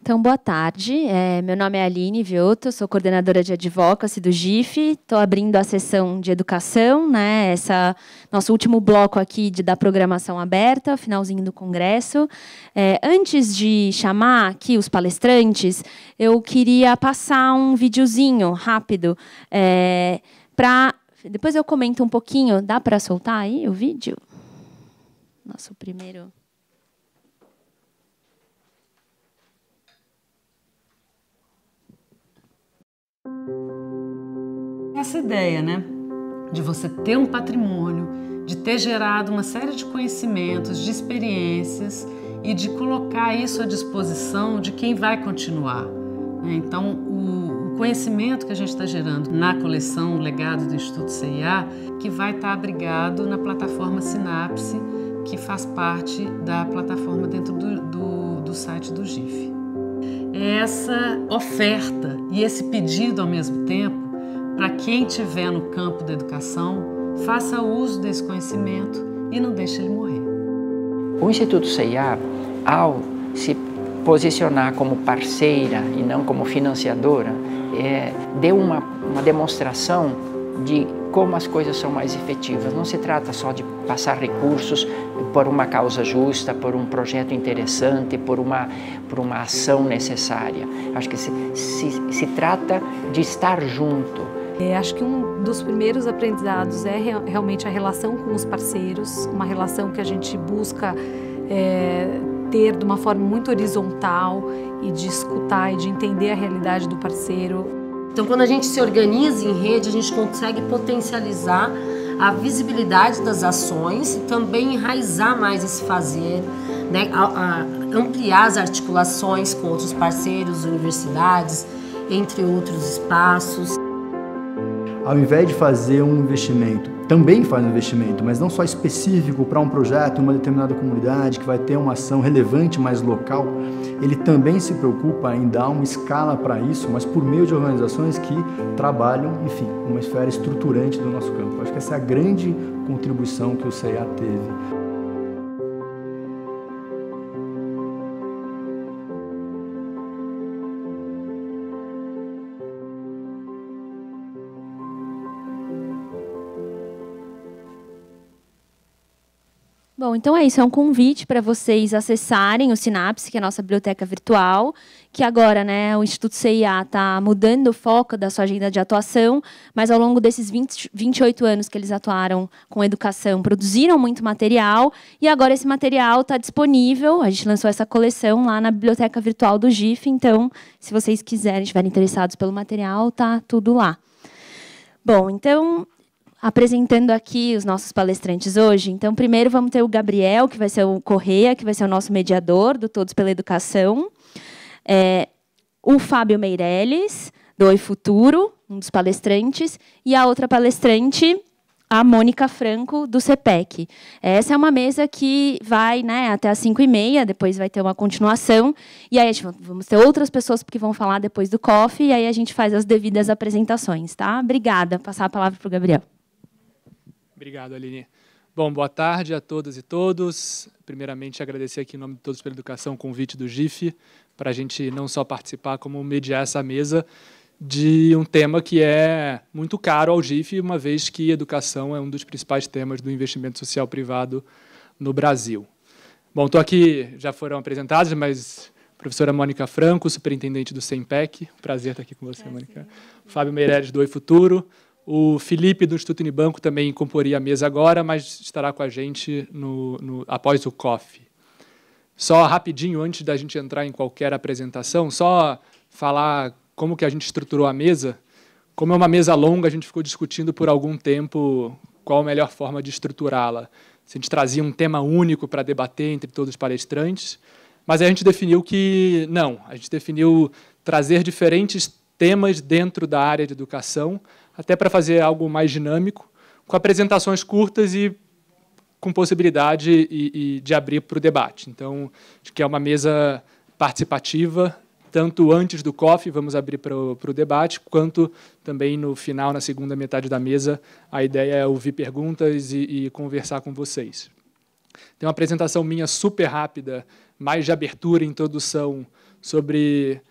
Então, boa tarde. Meu nome é Aline Vioto, sou coordenadora de Advocacy do GIF. Estou abrindo a sessão de educação, né? Nosso último bloco aqui da programação aberta, finalzinho do congresso. Antes de chamar aqui os palestrantes, eu queria passar um videozinho rápido depois eu comento um pouquinho. Dá para soltar aí o vídeo? Nosso primeiro... Essa ideia, né, de você ter um patrimônio, de ter gerado uma série de conhecimentos, de experiências e de colocar isso à disposição de quem vai continuar. Então, o conhecimento que a gente está gerando na coleção Legado do Instituto CIA, que vai estar abrigado na plataforma Sinapse, que faz parte da plataforma dentro do site do GIF. Essa oferta e esse pedido ao mesmo tempo, para quem estiver no campo da educação, faça uso desse conhecimento e não deixe ele morrer. O Instituto CIA, ao se posicionar como parceira e não como financiadora, deu uma demonstração de como as coisas são mais efetivas. Não se trata só de passar recursos por uma causa justa, por um projeto interessante, por uma ação necessária. Acho que se trata de estar junto. Acho que um dos primeiros aprendizados é realmente a relação com os parceiros, uma relação que a gente busca ter de uma forma muito horizontal e de escutar e de entender a realidade do parceiro. Então, quando a gente se organiza em rede, a gente consegue potencializar a visibilidade das ações e também enraizar mais esse fazer, né? Ampliar as articulações com outros parceiros, universidades, entre outros espaços. Ao invés de fazer um investimento, também faz um investimento, mas não só específico para um projeto, uma determinada comunidade, que vai ter uma ação relevante, mais local, ele também se preocupa em dar uma escala para isso, mas por meio de organizações que trabalham, enfim, uma esfera estruturante do nosso campo. Acho que essa é a grande contribuição que o CIA teve. Bom, então é isso, é um convite para vocês acessarem o Sinapse, que é a nossa biblioteca virtual, que agora, né, o Instituto CIA está mudando o foco da sua agenda de atuação, mas ao longo desses 28 anos que eles atuaram com educação, produziram muito material, e agora esse material está disponível, a gente lançou essa coleção lá na biblioteca virtual do GIF, então, se vocês quiserem, estiverem interessados pelo material, está tudo lá. Bom, então... apresentando aqui os nossos palestrantes hoje. Então, primeiro vamos ter o Gabriel, que vai ser o Correia, que vai ser o nosso mediador do Todos pela Educação. O Fábio Meirelles, do Oi Futuro, um dos palestrantes. E a outra palestrante, a Mônica Franco, do CPEC. Essa é uma mesa que vai, né, até às 5h30, depois vai ter uma continuação. E aí vamos ter outras pessoas que vão falar depois do coffee, e aí a gente faz as devidas apresentações. Tá? Obrigada. Vou passar a palavra para o Gabriel. Obrigado, Aline. Bom, boa tarde a todas e todos. Primeiramente, agradecer aqui em nome de Todos pela Educação o convite do GIF, para a gente não só participar, como mediar essa mesa de um tema que é muito caro ao GIF, uma vez que educação é um dos principais temas do investimento social privado no Brasil. Bom, estou aqui, já foram apresentados, mas professora Mônica Franco, superintendente do SEMPEC. Prazer estar aqui com você, Mônica. Fábio Meirelles, do Oi Futuro. O Felipe, do Instituto Unibanco, também comporia a mesa agora, mas estará com a gente após o coffee. Só rapidinho, antes da gente entrar em qualquer apresentação, só falar como que a gente estruturou a mesa. Como é uma mesa longa, a gente ficou discutindo por algum tempo qual a melhor forma de estruturá-la. Se a gente trazia um tema único para debater entre todos os palestrantes, mas a gente definiu que não. A gente definiu trazer diferentes temas dentro da área de educação, até para fazer algo mais dinâmico, com apresentações curtas e com possibilidade de abrir para o debate. Então, acho que é uma mesa participativa, tanto antes do coffee, vamos abrir para o debate, quanto também no final, na segunda metade da mesa, a ideia é ouvir perguntas e conversar com vocês. Tem uma apresentação minha super rápida, mais de abertura e introdução sobre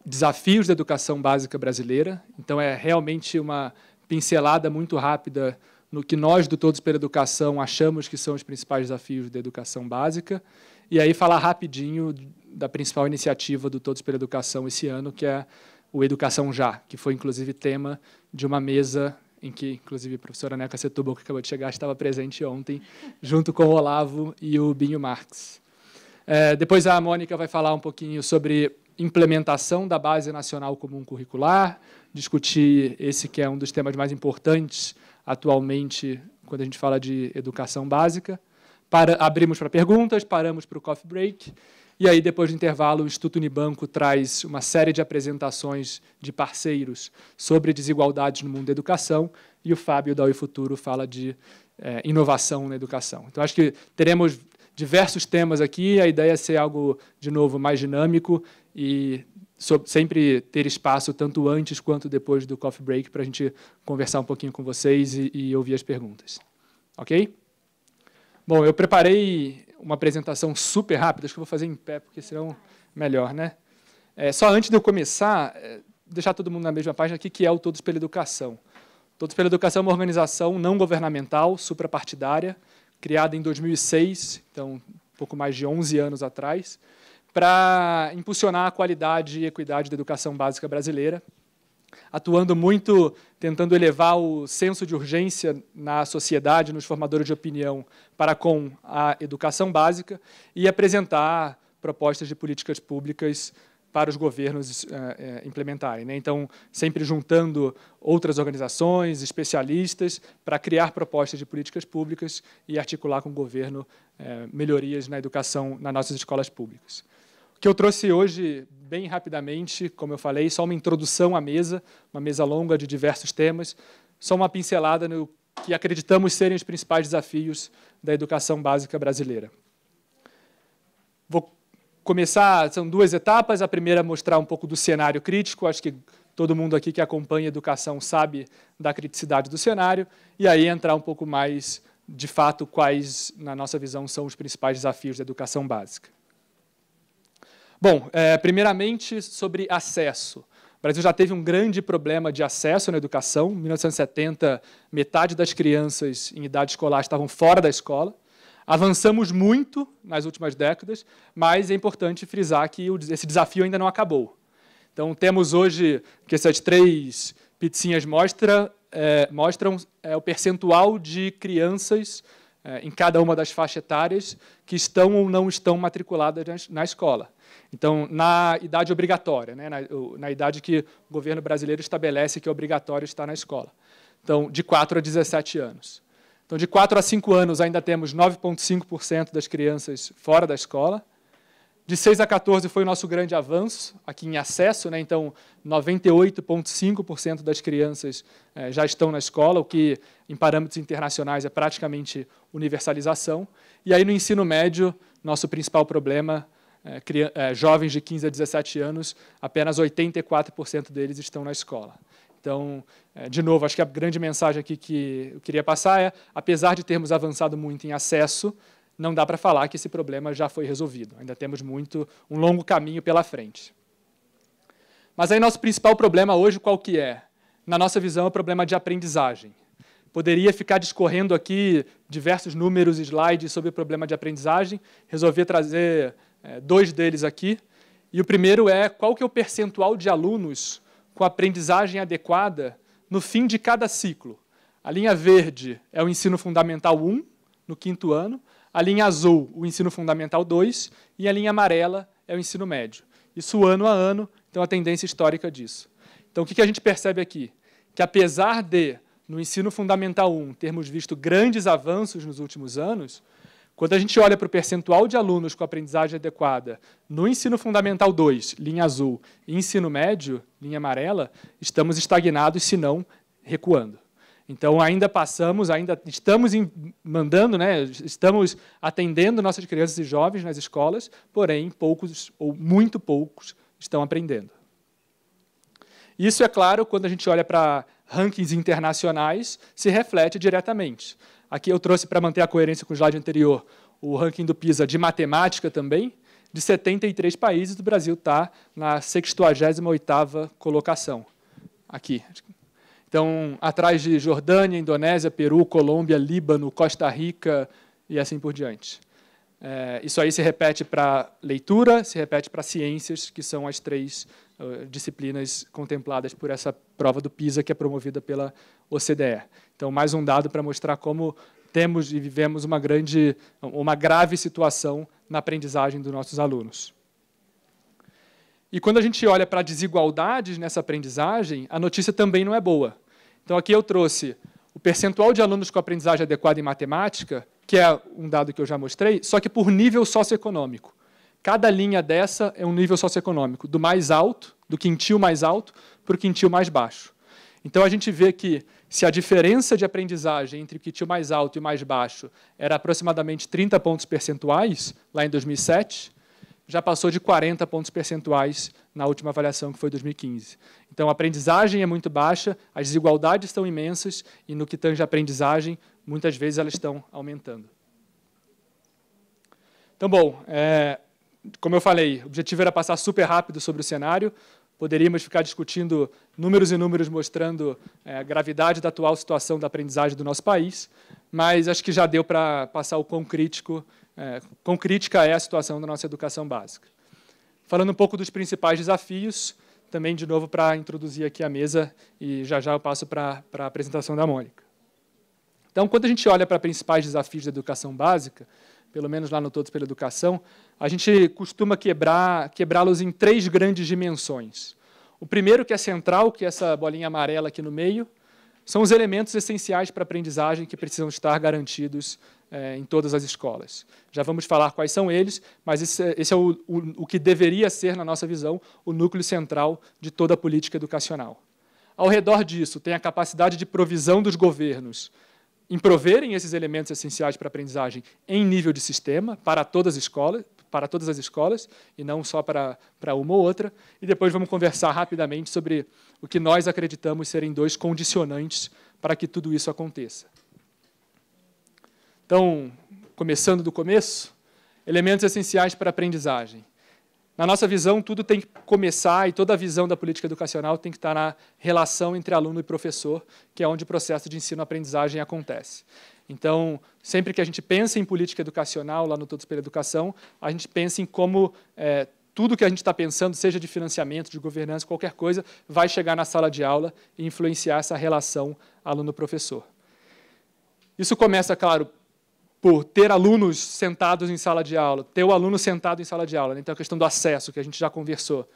desafios da educação básica brasileira. Então, é realmente uma pincelada muito rápida no que nós, do Todos pela Educação, achamos que são os principais desafios da educação básica. E aí falar rapidinho da principal iniciativa do Todos pela Educação esse ano, que é o Educação Já, que foi, inclusive, tema de uma mesa em que, inclusive, a professora Neca Setúbal, que acabou de chegar, estava presente ontem, junto com o Olavo e o Binho Marques. Depois a Mônica vai falar um pouquinho sobre implementação da Base Nacional Comum Curricular, discutir esse que é um dos temas mais importantes atualmente quando a gente fala de educação básica. Abrimos para perguntas, paramos para o coffee break, e aí, depois do intervalo, o Instituto Unibanco traz uma série de apresentações de parceiros sobre desigualdades no mundo da educação, e o Fábio da Futuro fala de inovação na educação. Então, acho que teremos diversos temas aqui, a ideia é ser algo, de novo, mais dinâmico e sempre ter espaço, tanto antes quanto depois do coffee break, para a gente conversar um pouquinho com vocês e ouvir as perguntas. Ok? Bom, eu preparei uma apresentação super rápida, acho que eu vou fazer em pé, porque senão melhor, né? Só antes de eu começar, deixar todo mundo na mesma página aqui, que é o Todos pela Educação. Todos pela Educação é uma organização não governamental, suprapartidária, criada em 2006, então um pouco mais de 11 anos atrás, para impulsionar a qualidade e equidade da educação básica brasileira, atuando muito, tentando elevar o senso de urgência na sociedade, nos formadores de opinião para com a educação básica e apresentar propostas de políticas públicas para os governos implementarem, né? Então, sempre juntando outras organizações, especialistas, para criar propostas de políticas públicas e articular com o governo melhorias na educação nas nossas escolas públicas. O que eu trouxe hoje, bem rapidamente, como eu falei, só uma introdução à mesa, uma mesa longa de diversos temas, só uma pincelada no que acreditamos serem os principais desafios da educação básica brasileira. Vou começar, são duas etapas. A primeira é mostrar um pouco do cenário crítico, acho que todo mundo aqui que acompanha a educação sabe da criticidade do cenário, e aí entrar um pouco mais, de fato, quais, na nossa visão, são os principais desafios da educação básica. Bom, primeiramente, sobre acesso. O Brasil já teve um grande problema de acesso na educação. Em 1970, metade das crianças em idade escolar estavam fora da escola. Avançamos muito nas últimas décadas, mas é importante frisar que esse desafio ainda não acabou. Então, temos hoje, que essas três pizzinhas mostram o percentual de crianças em cada uma das faixas etárias que estão ou não estão matriculadas na escola. Então, na idade obrigatória, né, na idade que o governo brasileiro estabelece que é obrigatório estar na escola. Então, de 4 a 17 anos. Então, de 4 a 5 anos, ainda temos 9,5% das crianças fora da escola. De 6 a 14 foi o nosso grande avanço aqui em acesso, né? Então, 98,5% das crianças já estão na escola, o que, em parâmetros internacionais, é praticamente universalização. E aí, no ensino médio, nosso principal problema, jovens de 15 a 17 anos, apenas 84% deles estão na escola. Então, de novo, acho que a grande mensagem aqui que eu queria passar é, apesar de termos avançado muito em acesso, não dá para falar que esse problema já foi resolvido. Ainda temos um longo caminho pela frente. Mas aí nosso principal problema hoje qual que é? Na nossa visão, é o problema de aprendizagem. Poderia ficar discorrendo aqui diversos números e slides sobre o problema de aprendizagem, resolvi trazer 2 deles aqui. E o primeiro é qual que é o percentual de alunos com aprendizagem adequada no fim de cada ciclo. A linha verde é o ensino fundamental 1, no 5º ano, a linha azul, o ensino fundamental 2, e a linha amarela é o ensino médio. Isso ano a ano, então a tendência histórica disso. Então, o que a gente percebe aqui? Que apesar de, no ensino fundamental 1, termos visto grandes avanços nos últimos anos, quando a gente olha para o percentual de alunos com aprendizagem adequada no ensino fundamental 2, linha azul, e ensino médio, linha amarela, estamos estagnados, se não recuando. Então, ainda estamos mandando, né, estamos atendendo nossas crianças e jovens nas escolas, porém, poucos ou muito poucos estão aprendendo. Isso, é claro, quando a gente olha para rankings internacionais, se reflete diretamente. Aqui eu trouxe, para manter a coerência com o slide anterior, o ranking do PISA de matemática também. de 73 países, o Brasil está na 68ª colocação, aqui. Então, atrás de Jordânia, Indonésia, Peru, Colômbia, Líbano, Costa Rica e assim por diante. Isso aí se repete para leitura, se repete para ciências, que são as 3 disciplinas contempladas por essa prova do PISA, que é promovida pela OCDE. Então, mais um dado para mostrar como temos e vivemos uma grave situação na aprendizagem dos nossos alunos. E quando a gente olha para desigualdades nessa aprendizagem, a notícia também não é boa. Então, aqui eu trouxe o percentual de alunos com aprendizagem adequada em matemática, que é um dado que eu já mostrei, só que por nível socioeconômico. Cada linha dessa é um nível socioeconômico, do mais alto, do quintil mais alto, para o quintil mais baixo. Então, a gente vê que, se a diferença de aprendizagem entre o quintil mais alto e o mais baixo era aproximadamente 30 pontos percentuais, lá em 2007, já passou de 40 pontos percentuais na última avaliação, que foi 2015. Então, a aprendizagem é muito baixa, as desigualdades estão imensas, e no que tange a aprendizagem, muitas vezes elas estão aumentando. Então, bom, como eu falei, o objetivo era passar super rápido sobre o cenário. Poderíamos ficar discutindo números e números mostrando a gravidade da atual situação da aprendizagem do nosso país, mas acho que já deu para passar o quão crítica é a situação da nossa educação básica. Falando um pouco dos principais desafios, também, de novo, para introduzir aqui a mesa, e já eu passo para a apresentação da Mônica. Então, quando a gente olha para os principais desafios da educação básica, pelo menos lá no Todos pela Educação, a gente costuma quebrá-los em 3 grandes dimensões. O primeiro, que é central, que é essa bolinha amarela aqui no meio, são os elementos essenciais para a aprendizagem que precisam estar garantidos em todas as escolas. Já vamos falar quais são eles, mas esse é o que deveria ser, na nossa visão, o núcleo central de toda a política educacional. Ao redor disso, tem a capacidade de provisão dos governos em proverem esses elementos essenciais para a aprendizagem em nível de sistema, para todas as escolas, e não só para uma ou outra. E depois vamos conversar rapidamente sobre o que nós acreditamos serem 2 condicionantes para que tudo isso aconteça. Então, começando do começo, elementos essenciais para a aprendizagem. Na nossa visão, tudo tem que começar, e toda a visão da política educacional tem que estar na relação entre aluno e professor, que é onde o processo de ensino-aprendizagem acontece. Então, sempre que a gente pensa em política educacional, lá no Todos pela Educação, a gente pensa em como tudo que a gente está pensando, seja de financiamento, de governança, qualquer coisa, vai chegar na sala de aula e influenciar essa relação aluno-professor. Isso começa, claro, por ter alunos sentados em sala de aula, ter o aluno sentado em sala de aula, né? Então, a questão do acesso, que a gente já conversou,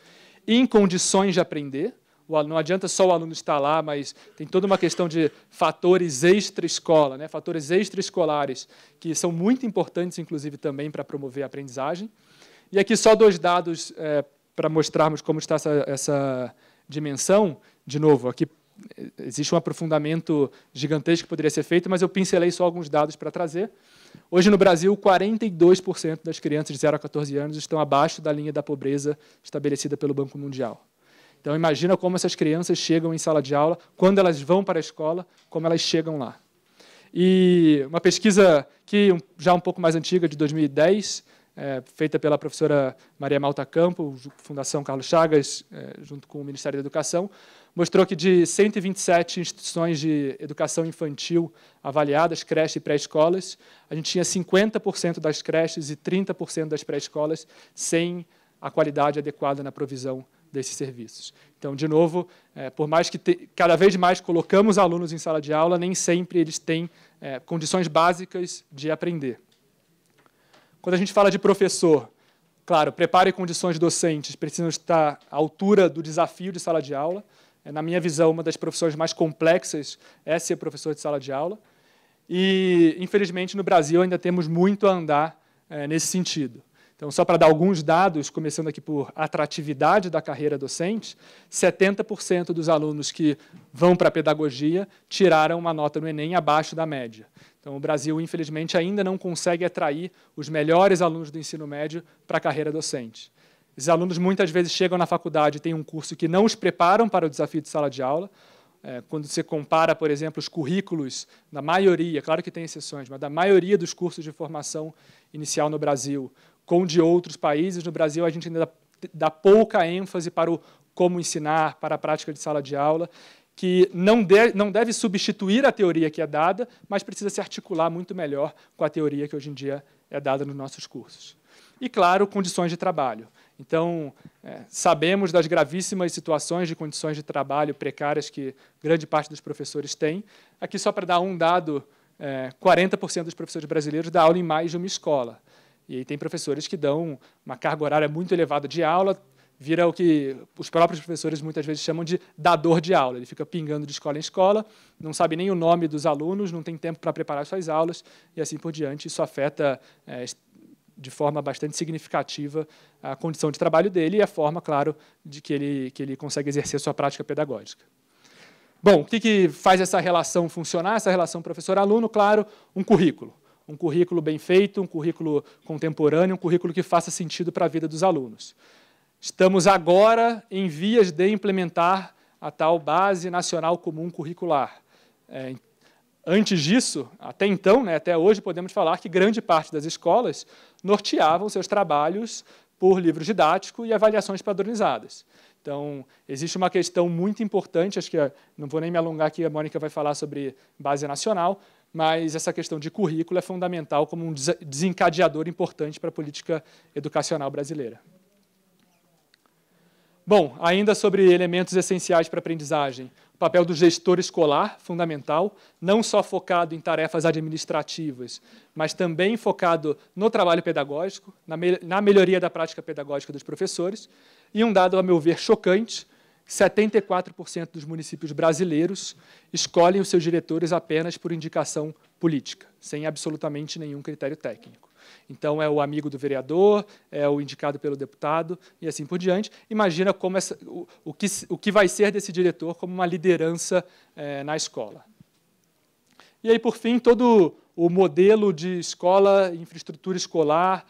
em condições de aprender. Não adianta só o aluno estar lá, mas tem toda uma questão de fatores extra-escola, né? Fatores extraescolares, que são muito importantes, inclusive, também para promover a aprendizagem. E aqui só 2 dados para mostrarmos como está essa dimensão. De novo, aqui existe um aprofundamento gigantesco que poderia ser feito, mas eu pincelei só alguns dados para trazer. Hoje, no Brasil, 42% das crianças de 0 a 14 anos estão abaixo da linha da pobreza estabelecida pelo Banco Mundial. Então, imagina como essas crianças chegam em sala de aula, quando elas vão para a escola, como elas chegam lá. E uma pesquisa que já um pouco mais antiga, de 2010, feita pela professora Maria Malta Campo, Fundação Carlos Chagas, junto com o Ministério da Educação, mostrou que de 127 instituições de educação infantil avaliadas, creches e pré-escolas, a gente tinha 50% das creches e 30% das pré-escolas sem a qualidade adequada na provisão desses serviços. Então, de novo, por mais que cada vez mais colocamos alunos em sala de aula, nem sempre eles têm condições básicas de aprender. Quando a gente fala de professor, claro, preparo e condições docentes precisam estar à altura do desafio de sala de aula. Na minha visão, uma das profissões mais complexas é ser professor de sala de aula. E, infelizmente, no Brasil ainda temos muito a andar nesse sentido. Então, só para dar alguns dados, começando aqui por atratividade da carreira docente, 70% dos alunos que vão para a pedagogia tiraram uma nota no Enem abaixo da média. Então, o Brasil, infelizmente, ainda não consegue atrair os melhores alunos do ensino médio para a carreira docente. Esses alunos, muitas vezes, chegam na faculdade e têm um curso que não os preparam para o desafio de sala de aula. Quando você compara, por exemplo, os currículos da maioria, claro que tem exceções, mas da maioria dos cursos de formação inicial no Brasil, com de outros países. No Brasil, a gente ainda dá pouca ênfase para o como ensinar, para a prática de sala de aula, que não deve substituir a teoria que é dada, mas precisa se articular muito melhor com a teoria que hoje em dia é dada nos nossos cursos. E, claro, condições de trabalho. Então, sabemos das gravíssimas situações de condições de trabalho precárias que grande parte dos professores tem. Aqui, só para dar um dado, 40% dos professores brasileiros dão aula em mais de uma escola. E aí tem professores que dão uma carga horária muito elevada de aula, vira o que os próprios professores muitas vezes chamam de dador de aula. Ele fica pingando de escola em escola, não sabe nem o nome dos alunos, não tem tempo para preparar suas aulas, e assim por diante. Isso afeta de forma bastante significativa a condição de trabalho dele e a forma, claro, de que ele consegue exercer sua prática pedagógica. Bom, o que faz essa relação funcionar, essa relação professor-aluno? Claro, um currículo. Um currículo bem feito, um currículo contemporâneo, um currículo que faça sentido para a vida dos alunos. Estamos agora em vias de implementar a tal Base Nacional Comum Curricular. Antes disso, até então, até hoje, podemos falar que grande parte das escolas norteavam seus trabalhos por livro didático e avaliações padronizadas. Então, existe uma questão muito importante, acho que não vou nem me alongar aqui, a Mônica vai falar sobre base nacional, mas essa questão de currículo é fundamental como um desencadeador importante para a política educacional brasileira. Bom, ainda sobre elementos essenciais para a aprendizagem. O papel do gestor escolar, fundamental, não só focado em tarefas administrativas, mas também focado no trabalho pedagógico, na melhoria da prática pedagógica dos professores. E um dado, a meu ver, chocante, 74% dos municípios brasileiros escolhem os seus diretores apenas por indicação política, sem absolutamente nenhum critério técnico. Então, é o amigo do vereador, é o indicado pelo deputado e assim por diante. Imagina como o que vai ser desse diretor como uma liderança na escola. E aí, por fim, todo o modelo de escola, infraestrutura escolar,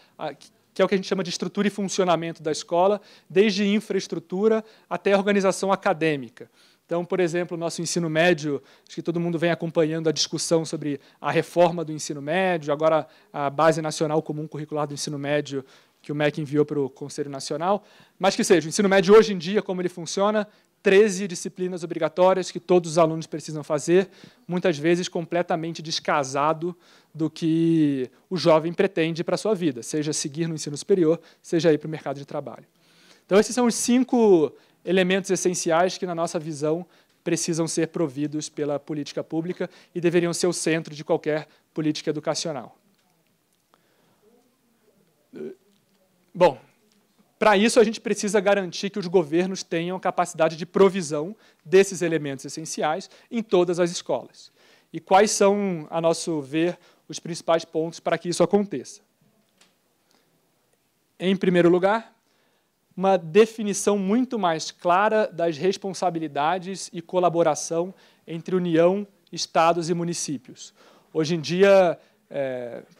que é o que a gente chama de estrutura e funcionamento da escola, desde infraestrutura até organização acadêmica. Então, por exemplo, o nosso ensino médio, acho que todo mundo vem acompanhando a discussão sobre a reforma do ensino médio, agora a Base Nacional Comum Curricular do Ensino Médio, que o MEC enviou para o Conselho Nacional, mas que seja, o ensino médio hoje em dia, como ele funciona, 13 disciplinas obrigatórias que todos os alunos precisam fazer, muitas vezes completamente descasado do que o jovem pretende para a sua vida, seja seguir no ensino superior, seja ir para o mercado de trabalho. Então, esses são os 5 elementos essenciais que, na nossa visão, precisam ser providos pela política pública e deveriam ser o centro de qualquer política educacional. Bom, para isso, a gente precisa garantir que os governos tenham capacidade de provisão desses elementos essenciais em todas as escolas. E quais são, a nosso ver, os principais pontos para que isso aconteça? Em primeiro lugar, uma definição muito mais clara das responsabilidades e colaboração entre União, Estados e municípios. Hoje em dia,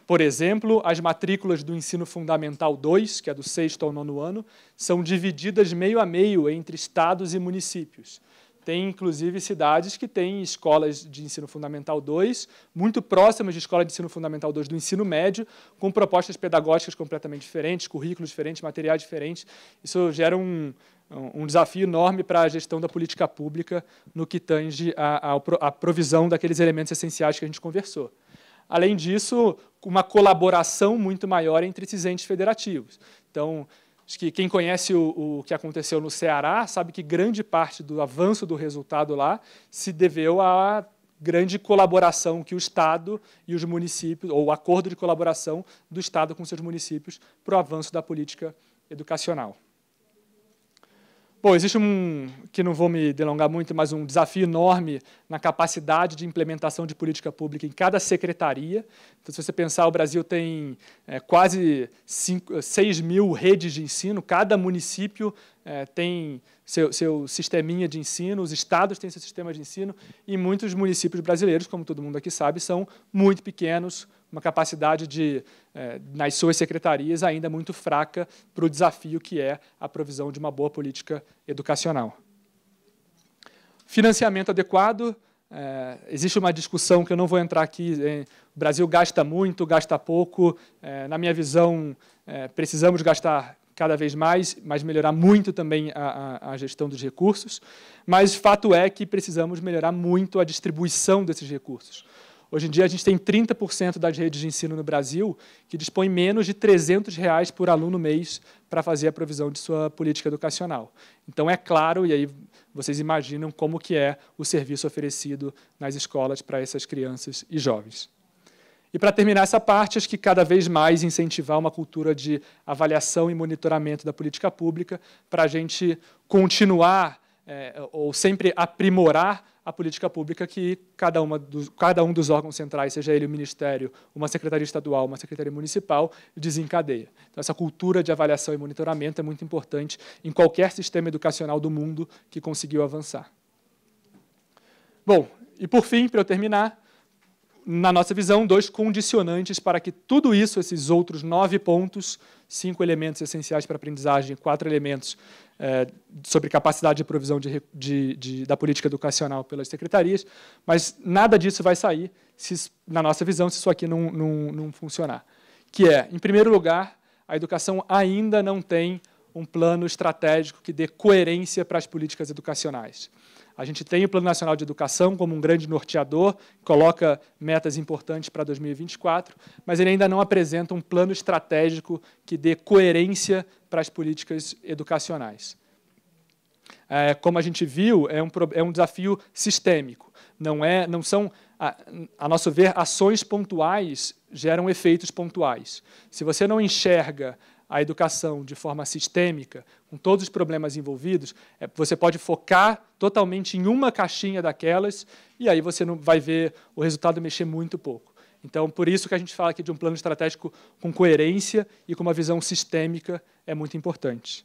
por exemplo, as matrículas do ensino fundamental 2, que é do 6º ao 9º ano, são divididas meio a meio entre estados e municípios. Tem, inclusive, cidades que têm escolas de ensino fundamental 2, muito próximas de escola de ensino fundamental 2 do ensino médio, com propostas pedagógicas completamente diferentes, currículos diferentes, materiais diferentes. Isso gera um desafio enorme para a gestão da política pública no que tange à provisão daqueles elementos essenciais que a gente conversou. Além disso, uma colaboração muito maior entre esses entes federativos. Então, acho que quem conhece o que aconteceu no Ceará sabe que grande parte do avanço do resultado lá se deveu à grande colaboração que o Estado e os municípios, ou o acordo de colaboração do Estado com seus municípios para o avanço da política educacional. Bom, existe que não vou me delongar muito, mas um desafio enorme na capacidade de implementação de política pública em cada secretaria. Então, se você pensar, o Brasil tem quase 6 mil redes de ensino, cada município tem seu sisteminha de ensino, os estados têm seu sistema de ensino, e muitos municípios brasileiros, como todo mundo aqui sabe, são muito pequenos, uma capacidade nas suas secretarias ainda muito fraca para o desafio que é a provisão de uma boa política educacional. Financiamento adequado. existe uma discussão que eu não vou entrar aqui. O Brasil gasta muito, gasta pouco. Na minha visão, precisamos gastar cada vez mais, mas melhorar muito também a gestão dos recursos. Mas fato é que precisamos melhorar muito a distribuição desses recursos. Hoje em dia, a gente tem 30% das redes de ensino no Brasil que dispõem menos de R$300 por aluno mês para fazer a provisão de sua política educacional. Então, é claro, e aí vocês imaginam como que é o serviço oferecido nas escolas para essas crianças e jovens. E, para terminar essa parte, acho que cada vez mais incentivar uma cultura de avaliação e monitoramento da política pública para a gente continuar ou sempre aprimorar a política pública que cada um dos órgãos centrais, seja ele o Ministério, uma Secretaria Estadual, uma Secretaria Municipal, desencadeia. Então, essa cultura de avaliação e monitoramento é muito importante em qualquer sistema educacional do mundo que conseguiu avançar. Bom, e por fim, para eu terminar, na nossa visão, 2 condicionantes para que tudo isso, esses outros 9 pontos, 5 elementos essenciais para a aprendizagem, 4 elementos sobre capacidade de provisão da política educacional pelas secretarias, mas nada disso vai sair, na nossa visão, se isso aqui não funcionar. Que é, em primeiro lugar, a educação ainda não tem um plano estratégico que dê coerência para as políticas educacionais. A gente tem o Plano Nacional de Educação como um grande norteador, coloca metas importantes para 2024, mas ele ainda não apresenta um plano estratégico que dê coerência para as políticas educacionais. Como a gente viu, é um desafio sistêmico. Não são, a nosso ver, ações pontuais geram efeitos pontuais. Se você não enxerga a educação de forma sistêmica, com todos os problemas envolvidos, você pode focar totalmente em uma caixinha daquelas e aí você não vai ver o resultado mexer muito pouco. Então, por isso que a gente fala aqui de um plano estratégico com coerência e com uma visão sistêmica é muito importante.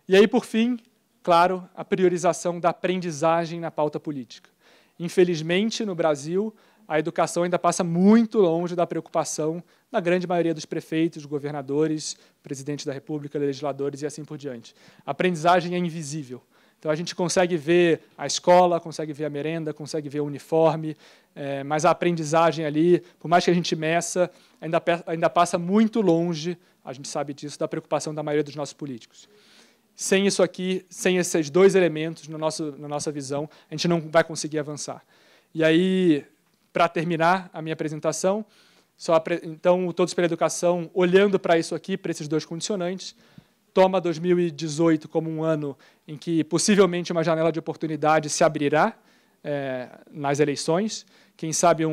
E aí, por fim, claro, a priorização da aprendizagem na pauta política. Infelizmente, no Brasil, a educação ainda passa muito longe da preocupação na grande maioria dos prefeitos, governadores, presidentes da República, legisladores e assim por diante. A aprendizagem é invisível. Então, a gente consegue ver a escola, consegue ver a merenda, consegue ver o uniforme, mas a aprendizagem ali, por mais que a gente meça, ainda passa muito longe, a gente sabe disso, da preocupação da maioria dos nossos políticos. Sem isso aqui, sem esses 2 elementos, na nossa visão, a gente não vai conseguir avançar. E aí, para terminar a minha apresentação, então, o Todos pela Educação, olhando para isso aqui, para esses 2 condicionantes, toma 2018 como um ano em que possivelmente uma janela de oportunidade se abrirá nas eleições. Quem sabe,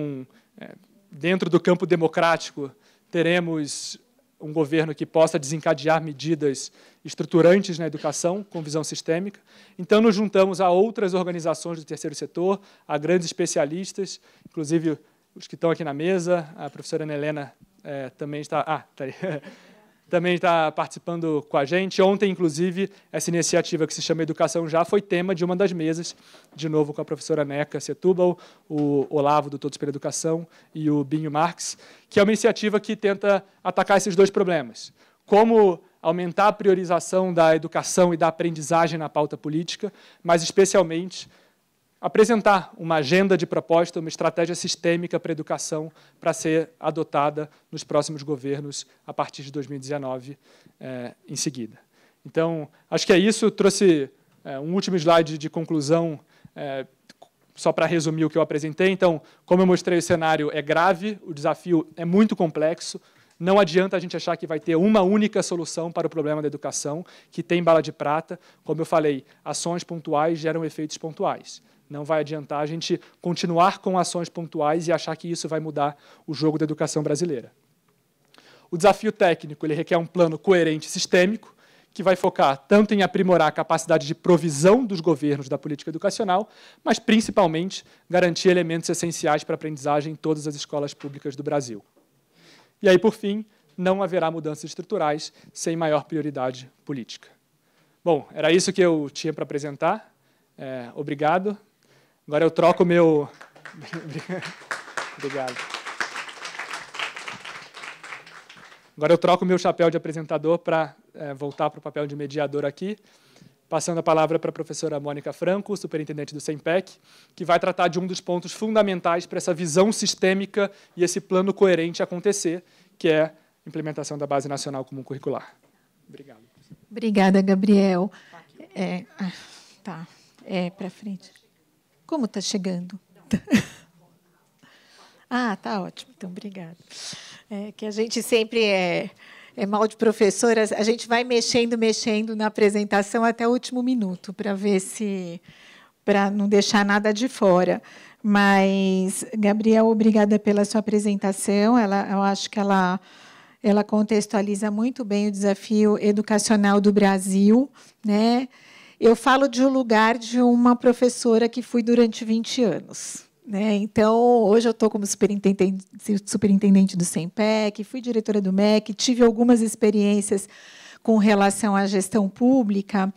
dentro do campo democrático, teremos um governo que possa desencadear medidas estruturantes na educação, com visão sistêmica. Então, nos juntamos a outras organizações do terceiro setor, a grandes especialistas, inclusive os que estão aqui na mesa, a professora Ana Helena também está participando com a gente. Ontem, inclusive, essa iniciativa que se chama Educação Já foi tema de uma das mesas, de novo com a professora Neca Setúbal, o Olavo, do Todos pela Educação, e o Binho Marques, que é uma iniciativa que tenta atacar esses 2 problemas. Como aumentar a priorização da educação e da aprendizagem na pauta política, mas, especialmente, apresentar uma agenda de proposta, uma estratégia sistêmica para a educação para ser adotada nos próximos governos a partir de 2019 em seguida. Então, acho que é isso. Eu trouxe um último slide de conclusão, só para resumir o que eu apresentei. Então, como eu mostrei, o cenário é grave, o desafio é muito complexo. Não adianta a gente achar que vai ter uma única solução para o problema da educação, que tem bala de prata. Como eu falei, ações pontuais geram efeitos pontuais. Não vai adiantar a gente continuar com ações pontuais e achar que isso vai mudar o jogo da educação brasileira. O desafio técnico ele requer um plano coerente e sistêmico, que vai focar tanto em aprimorar a capacidade de provisão dos governos da política educacional, mas, principalmente, garantir elementos essenciais para a aprendizagem em todas as escolas públicas do Brasil. E aí, por fim, não haverá mudanças estruturais sem maior prioridade política. Bom, era isso que eu tinha para apresentar. Obrigado. Agora eu troco o meu... Obrigado. Agora eu troco o meu chapéu de apresentador para voltar para o papel de mediador aqui. passando a palavra para a professora Mônica Franco, superintendente do SEMPEC, que vai tratar de um dos pontos fundamentais para essa visão sistêmica e esse plano coerente acontecer, que é a implementação da Base Nacional Comum Curricular. Obrigado. Obrigada, Gabriel. Tá, para frente. Como está chegando? Tá ótimo. Então, obrigada. Que a gente sempre é mal de professora, a gente vai mexendo na apresentação até o último minuto, para não deixar nada de fora. Mas, Gabriel, obrigada pela sua apresentação. Eu acho que ela contextualiza muito bem o desafio educacional do Brasil, né? Eu falo de um lugar de uma professora que fui durante 20 anos. Né? Então, hoje eu estou como superintendente do SEMPEC, fui diretora do MEC, tive algumas experiências com relação à gestão pública,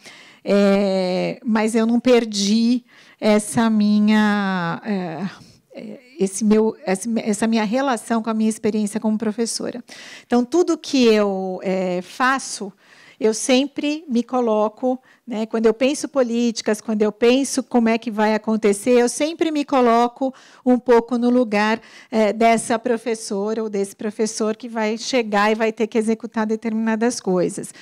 mas eu não perdi essa minha relação com a minha experiência como professora. Então, tudo que eu faço, eu sempre me coloco, né, quando eu penso políticas, quando eu penso como é que vai acontecer, eu sempre me coloco um pouco no lugar dessa professora ou desse professor que vai chegar e vai ter que executar determinadas coisas.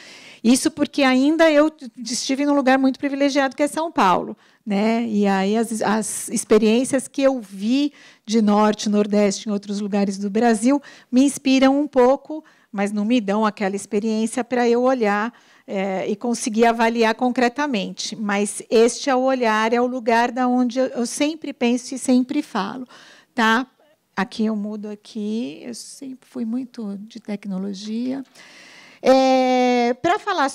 Isso porque ainda eu estive num lugar muito privilegiado, que é São Paulo, né? E aí as experiências que eu vi de Norte, Nordeste, em outros lugares do Brasil, me inspiram um pouco, mas não me dão aquela experiência para eu olhar e conseguir avaliar concretamente. Mas este é o olhar, é o lugar da onde eu sempre penso e sempre falo. Tá? Aqui eu mudo aqui, eu sempre fui muito de tecnologia. Para falar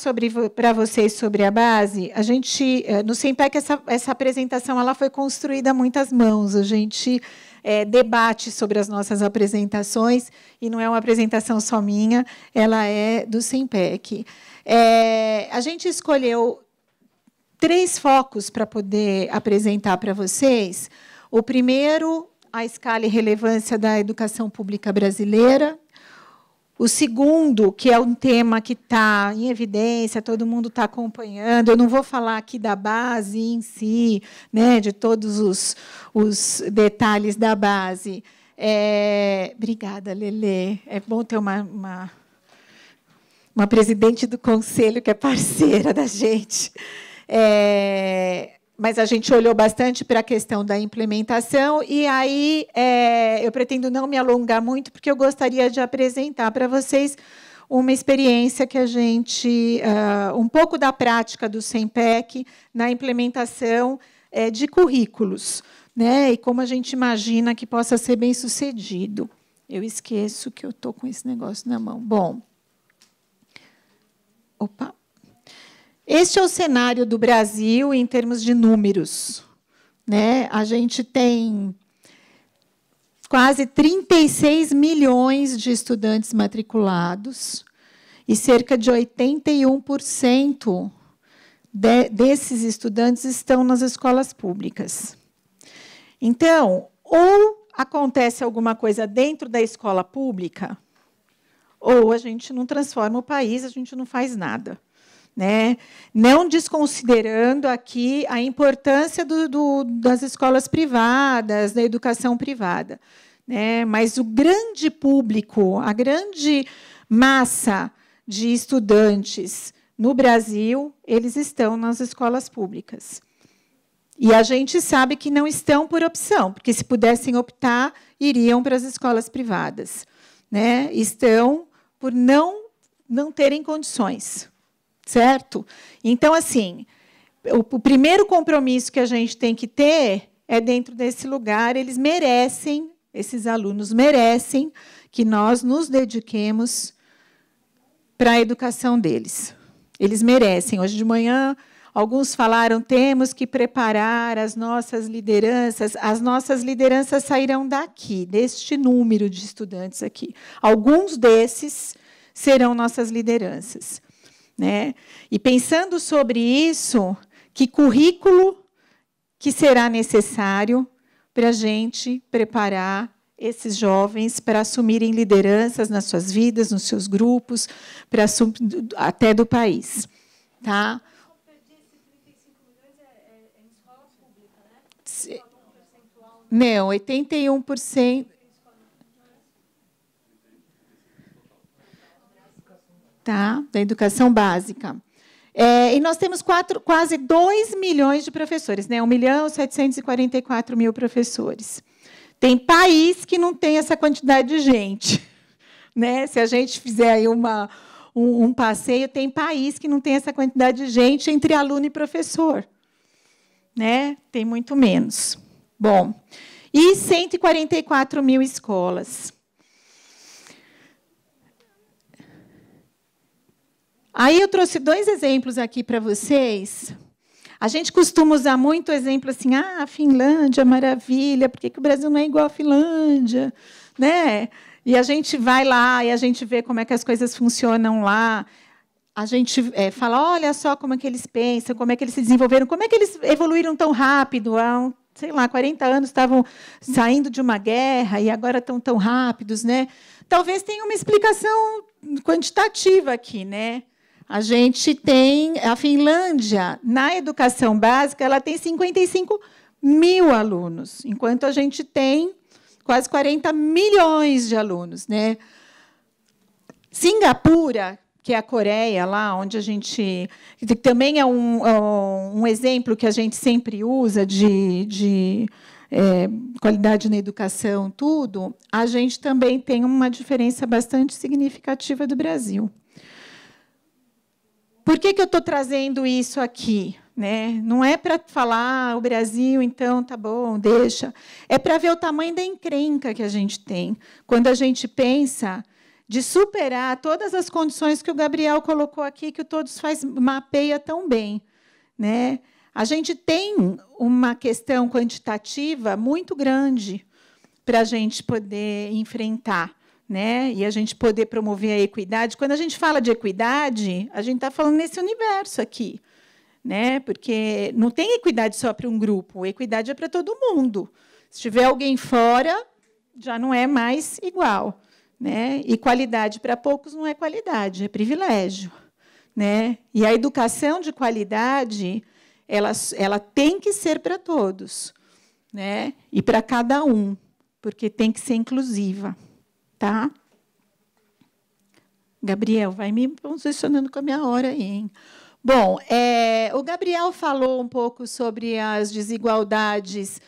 para vocês sobre a base, a gente, no SEMPEC, essa apresentação ela foi construída a muitas mãos. A gente debate sobre as nossas apresentações, e não é uma apresentação só minha, ela é do SEMPEC. A gente escolheu 3 focos para poder apresentar para vocês. O primeiro, a escala e relevância da educação pública brasileira. O segundo, que é um tema que está em evidência, todo mundo está acompanhando. Eu não vou falar aqui da base em si, né, de todos os detalhes da base. Obrigada, Lelê. É bom ter uma presidente do conselho que é parceira da gente. Mas a gente olhou bastante para a questão da implementação, e aí eu pretendo não me alongar muito, porque eu gostaria de apresentar para vocês uma experiência que a gente, um pouco da prática do SEMPEC na implementação de currículos, né, e como a gente imagina que possa ser bem-sucedido. Eu esqueço que eu estou com esse negócio na mão. Bom, opa. Este é o cenário do Brasil em termos de números, né? A gente tem quase 36 milhões de estudantes matriculados e cerca de 81% desses estudantes estão nas escolas públicas. Então, ou acontece alguma coisa dentro da escola pública, ou a gente não transforma o país, a gente não faz nada. Né? Não desconsiderando aqui a importância das escolas privadas, da educação privada, né? Mas o grande público, a grande massa de estudantes no Brasil, eles estão nas escolas públicas. E a gente sabe que não estão por opção, porque, se pudessem optar, iriam para as escolas privadas, né? Estão por não terem condições. Certo? Então, assim, o primeiro compromisso que a gente tem que ter é dentro desse lugar. Eles merecem, esses alunos merecem que nós nos dediquemos para a educação deles. Eles merecem. Hoje de manhã, alguns falaram, temos que preparar as nossas lideranças. As nossas lideranças sairão daqui, deste número de estudantes aqui. Alguns desses serão nossas lideranças. Né? E pensando sobre isso, que currículo que será necessário para a gente preparar esses jovens para assumirem lideranças nas suas vidas, nos seus grupos, até do país. Tá? Não, 81%. Tá, da educação básica. E nós temos quase 2 milhões de professores, né? 1.744.000 professores. Tem país que não tem essa quantidade de gente, né? Se a gente fizer aí um passeio, tem país que não tem essa quantidade de gente entre aluno e professor, né? Tem muito menos. Bom, e 144.000 escolas. Aí eu trouxe 2 exemplos aqui para vocês. A gente costuma usar muito o exemplo assim, a Finlândia, maravilha, por que o Brasil não é igual à Finlândia? Né? E a gente vai lá e a gente vê como é que as coisas funcionam lá. A gente fala, olha só como é que eles pensam, como é que eles se desenvolveram, como é que eles evoluíram tão rápido. Há, sei lá, 40 anos estavam saindo de uma guerra e agora estão tão rápidos. Né? Talvez tenha uma explicação quantitativa aqui, né? A gente tem a Finlândia, na educação básica, ela tem 55.000 alunos, enquanto a gente tem quase 40 milhões de alunos. Né? Singapura, que é a Coreia, lá onde a gente... que também é um exemplo que a gente sempre usa de qualidade na educação, tudo, a gente também tem uma diferença bastante significativa do Brasil. Por que eu estou trazendo isso aqui? Né? Não é para falar o Brasil, então, tá bom, deixa. É para ver o tamanho da encrenca que a gente tem. Quando a gente pensa de superar todas as condições que o Gabriel colocou aqui, que o Todos Faz mapeia tão bem. Né? A gente tem uma questão quantitativa muito grande para a gente poder enfrentar. Né? E a gente poder promover a equidade. Quando a gente fala de equidade, a gente está falando nesse universo aqui, né? Porque não tem equidade só para um grupo, equidade é para todo mundo. Se tiver alguém fora, já não é mais igual. Né? E qualidade para poucos não é qualidade, é privilégio. Né? E a educação de qualidade, ela tem que ser para todos, né? E para cada um, porque tem que ser inclusiva. Tá? Gabriel, vai me posicionando com a minha hora aí, hein? Bom, o Gabriel falou um pouco sobre as desigualdades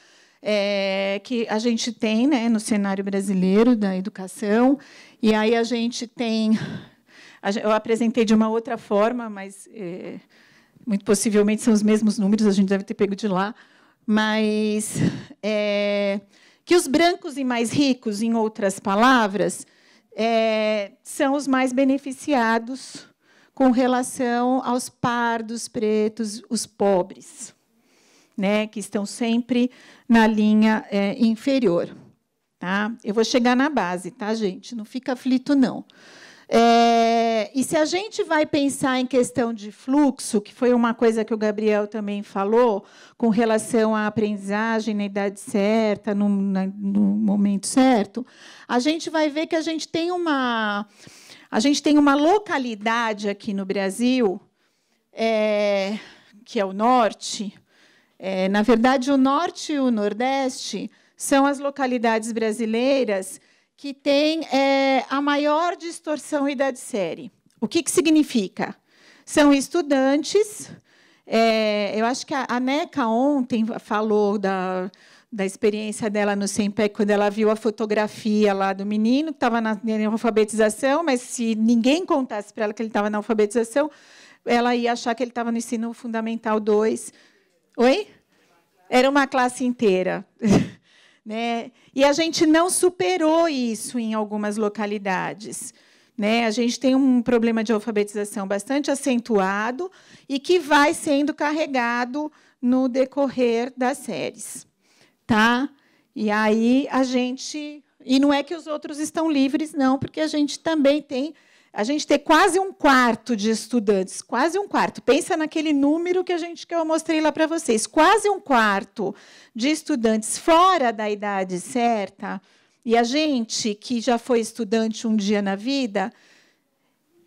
que a gente tem, né, no cenário brasileiro da educação. E aí a gente tem... Eu apresentei de uma outra forma, mas muito possivelmente são os mesmos números, a gente deve ter pego de lá. Mas... que os brancos e mais ricos, em outras palavras, são os mais beneficiados com relação aos pardos, pretos, os pobres, né, que estão sempre na linha inferior. Tá? Eu vou chegar na base, tá, gente? Não fica aflito, não. E se a gente vai pensar em questão de fluxo, que foi uma coisa que o Gabriel também falou, com relação à aprendizagem na idade certa, no momento certo, a gente vai ver que a gente tem uma localidade aqui no Brasil, que é o norte. Na verdade, o norte e o nordeste são as localidades brasileiras que tem a maior distorção idade-série. O que significa? São estudantes... eu acho que a Neca ontem falou da experiência dela no SEMPEC, quando ela viu a fotografia lá do menino, que estava na alfabetização, mas se ninguém contasse para ela que ele estava na alfabetização, ela ia achar que ele estava no ensino fundamental 2. Oi? Era uma classe inteira. Né? E a gente não superou isso em algumas localidades. Né? A gente tem um problema de alfabetização bastante acentuado e que vai sendo carregado no decorrer das séries. Tá? E aí a gente... E não é que os outros estão livres, não, porque a gente também tem... A gente tem quase 1/4 de estudantes, quase 1/4. Pensa naquele número que eu mostrei lá para vocês. Quase 1/4 de estudantes fora da idade certa. E a gente, que já foi estudante um dia na vida,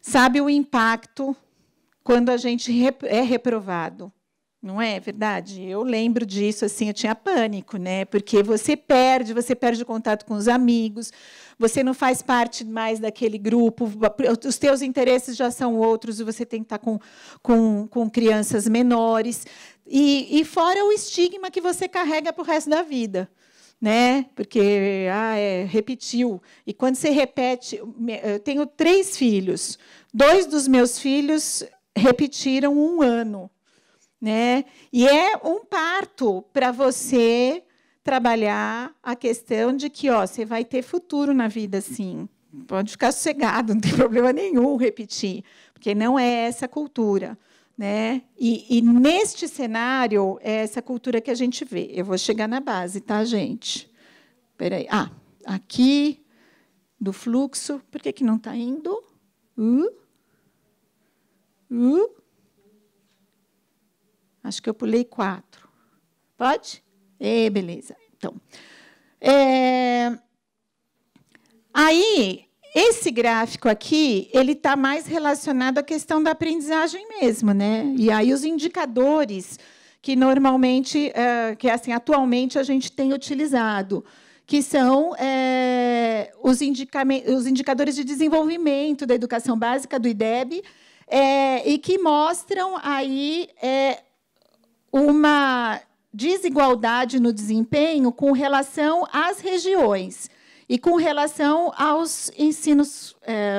sabe o impacto quando a gente é reprovado. Não é verdade? Eu lembro disso, assim, eu tinha pânico, né? Porque você perde o contato com os amigos, você não faz parte mais daquele grupo, os teus interesses já são outros, e você tem que estar com crianças menores. E fora o estigma que você carrega para o resto da vida. Né? Porque repetiu. E quando você repete... Eu tenho 3 filhos. 2 dos meus filhos repetiram 1 ano. Né? E é um parto para você trabalhar a questão de que você vai ter futuro na vida, sim. Pode ficar sossegado, não tem problema nenhum repetir, porque não é essa cultura. Né? E neste cenário, é essa cultura que a gente vê. Eu vou chegar na base, tá, gente? Espera aí. Aqui, do fluxo. Por que não está indo? Acho que eu pulei 4. Pode? Beleza. Então, aí, esse gráfico aqui, ele está mais relacionado à questão da aprendizagem mesmo, né? E aí os indicadores que normalmente, assim, atualmente a gente tem utilizado, que são os indicadores de desenvolvimento da educação básica do IDEB, e que mostram aí uma desigualdade no desempenho com relação às regiões e com relação aos ensinos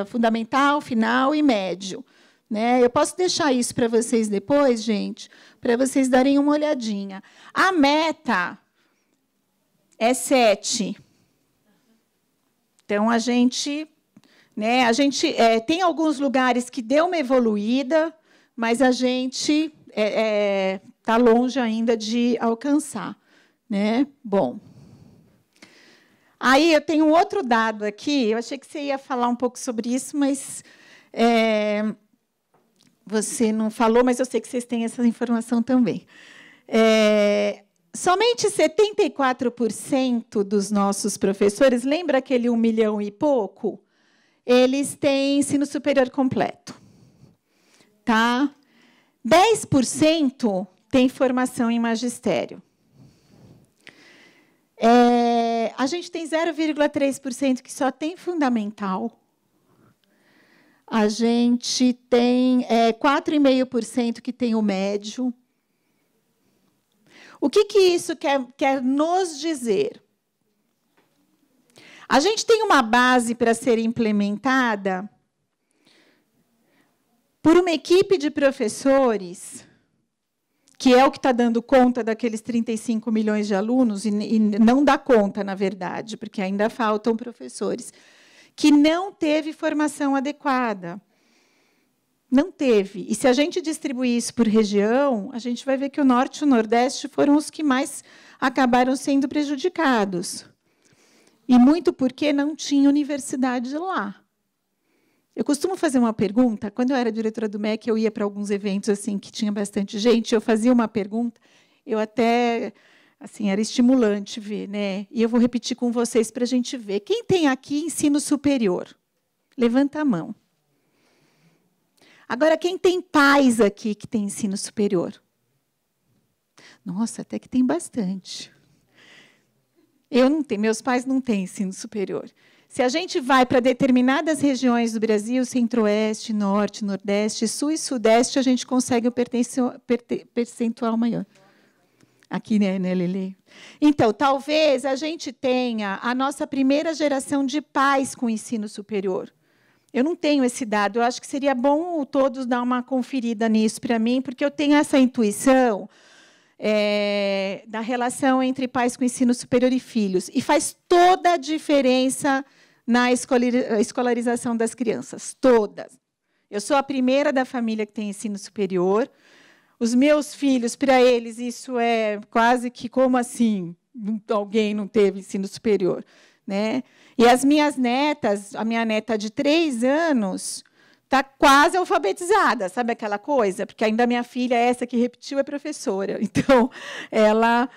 fundamental, final e médio. Né? Eu posso deixar isso para vocês depois, gente, para vocês darem uma olhadinha. A meta é 7. Então, a gente tem alguns lugares que deu uma evoluída, mas a gente está longe ainda de alcançar. Né? Bom. Aí eu tenho um outro dado aqui. Eu achei que você ia falar um pouco sobre isso, mas você não falou, mas eu sei que vocês têm essa informação também. Somente 74% dos nossos professores, lembra aquele 1 milhão e pouco? Eles têm ensino superior completo. Tá? 10% tem formação em magistério. A gente tem 0,3% que só tem fundamental. A gente tem 4,5% que tem o médio. O que isso quer nos dizer? A gente tem uma base para ser implementada por uma equipe de professores, que é o que está dando conta daqueles 35 milhões de alunos, e não dá conta, na verdade, porque ainda faltam professores, que não teve formação adequada. Não teve. E se a gente distribuir isso por região, a gente vai ver que o Norte e o Nordeste foram os que mais acabaram sendo prejudicados. E muito porque não tinha universidade lá. Eu costumo fazer uma pergunta. Quando eu era diretora do MEC, eu ia para alguns eventos assim que tinha bastante gente, eu fazia uma pergunta, eu até assim, era estimulante ver, né? E eu vou repetir com vocês para a gente ver. Quem tem aqui ensino superior? Levanta a mão. Agora, quem tem pais aqui que tem ensino superior? Nossa, até que tem bastante. Eu não tenho, meus pais não têm ensino superior. Se a gente vai para determinadas regiões do Brasil, Centro-Oeste, Norte, Nordeste, Sul e Sudeste, a gente consegue um percentual maior. Aqui, né, Lelê? Então, talvez a gente tenha a nossa primeira geração de pais com ensino superior. Eu não tenho esse dado. Eu acho que seria bom todos dar uma conferida nisso para mim, porque eu tenho essa intuição da relação entre pais com ensino superior e filhos. E faz toda a diferença na escolarização das crianças. Todas. Eu sou a primeira da família que tem ensino superior. Os meus filhos, para eles, isso é quase que como assim alguém não teve ensino superior. Né? E as minhas netas, a minha neta de 3 anos, está quase alfabetizada, sabe aquela coisa? Porque ainda a minha filha, essa que repetiu, é professora. Então, ela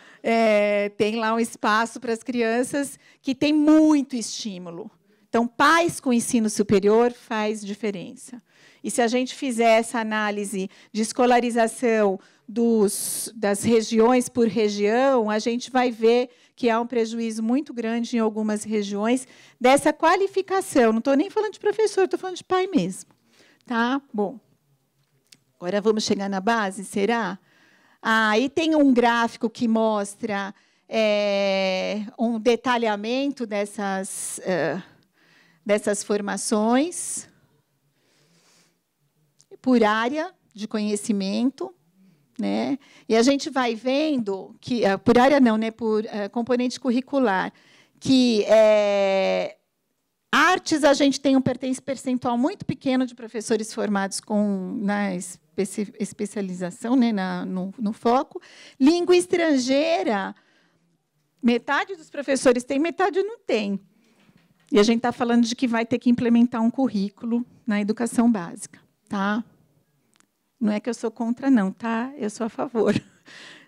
tem lá um espaço para as crianças que tem muito estímulo. Então, pais com ensino superior faz diferença. E se a gente fizer essa análise de escolarização das regiões por região, a gente vai ver que há um prejuízo muito grande em algumas regiões dessa qualificação. Não estou nem falando de professor, estou falando de pai mesmo. Tá? Bom, agora vamos chegar na base, será? Aí tem um gráfico que mostra um detalhamento dessas formações por área de conhecimento, né? E a gente vai vendo que, por área não, né? Por componente curricular, que artes a gente tem um percentual muito pequeno de professores formados na especialização, né? No foco. Língua estrangeira, metade dos professores tem, metade não tem. E a gente está falando de que vai ter que implementar um currículo na educação básica, tá? Não é que eu sou contra, não, tá? Eu sou a favor.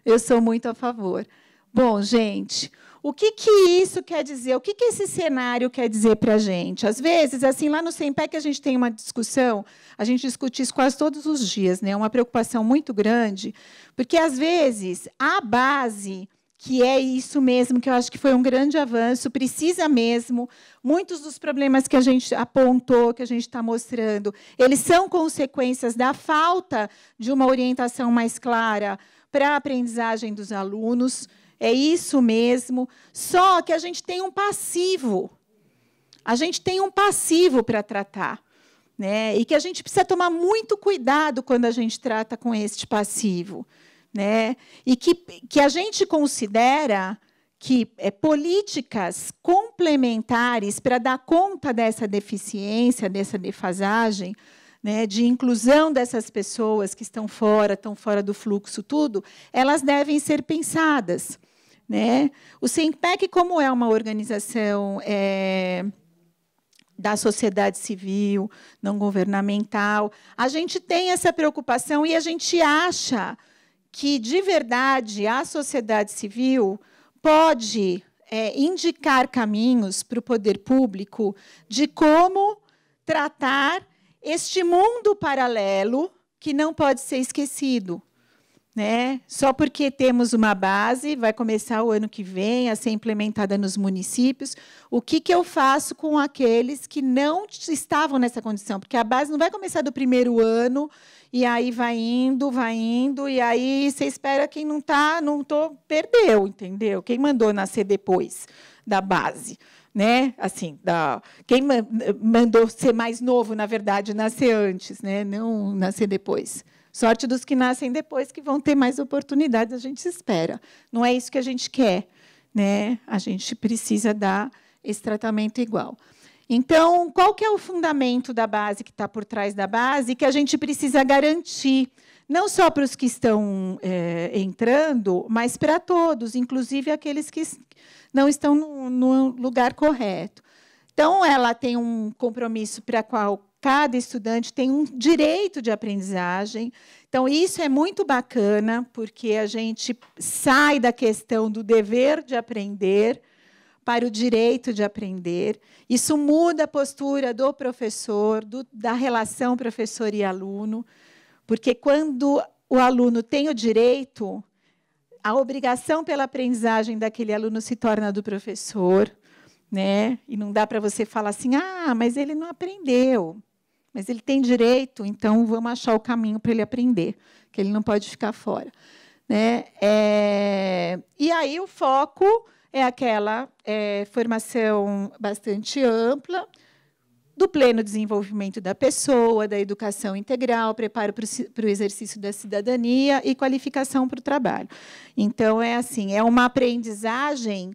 Eu sou muito a favor. Bom, gente, o que isso quer dizer? O que esse cenário quer dizer para a gente? Às vezes, assim, lá no SEMPEC, a gente tem uma discussão, a gente discute isso quase todos os dias, né? Uma preocupação muito grande, porque, às vezes, a base, que é isso mesmo, que eu acho que foi um grande avanço, precisa mesmo. Muitos dos problemas que a gente apontou, que a gente está mostrando, eles são consequências da falta de uma orientação mais clara para a aprendizagem dos alunos. É isso mesmo. Só que a gente tem um passivo. A gente tem um passivo para tratar, né? E que a gente precisa tomar muito cuidado quando a gente trata com este passivo, né? E que a gente considera que políticas complementares para dar conta dessa deficiência, dessa defasagem, né, de inclusão dessas pessoas que estão fora do fluxo, tudo, elas devem ser pensadas, né? O SEMPEC, como é uma organização da sociedade civil, não governamental, a gente tem essa preocupação e a gente acha que, de verdade, a sociedade civil pode indicar caminhos para o poder público de como tratar este mundo paralelo que não pode ser esquecido, né? Só porque temos uma base, vai começar o ano que vem a ser implementada nos municípios, o que eu faço com aqueles que não estavam nessa condição? Porque a base não vai começar do primeiro ano, e aí vai indo, e aí você espera quem não está, perdeu, entendeu? Quem mandou nascer depois da base, né? Assim, quem mandou ser mais novo, na verdade, nascer antes, né? Não nascer depois. Sorte dos que nascem depois, que vão ter mais oportunidades, a gente espera. Não é isso que a gente quer, né? A gente precisa dar esse tratamento igual. Então, qual que é o fundamento da base, que está por trás da base, que a gente precisa garantir, não só para os que estão entrando, mas para todos, inclusive aqueles que não estão no lugar correto. Então, ela tem um compromisso para qual cada estudante tem um direito de aprendizagem. Então, isso é muito bacana, porque a gente sai da questão do dever de aprender para o direito de aprender. Isso muda a postura do professor, da relação professor e aluno, porque, quando o aluno tem o direito, a obrigação pela aprendizagem daquele aluno se torna do professor, né? E não dá para você falar assim, mas ele não aprendeu, mas ele tem direito, então vamos achar o caminho para ele aprender, que ele não pode ficar fora, né? E aí o foco é aquela formação bastante ampla do pleno desenvolvimento da pessoa, da educação integral, preparo para o exercício da cidadania e qualificação para o trabalho. Então, assim, é uma aprendizagem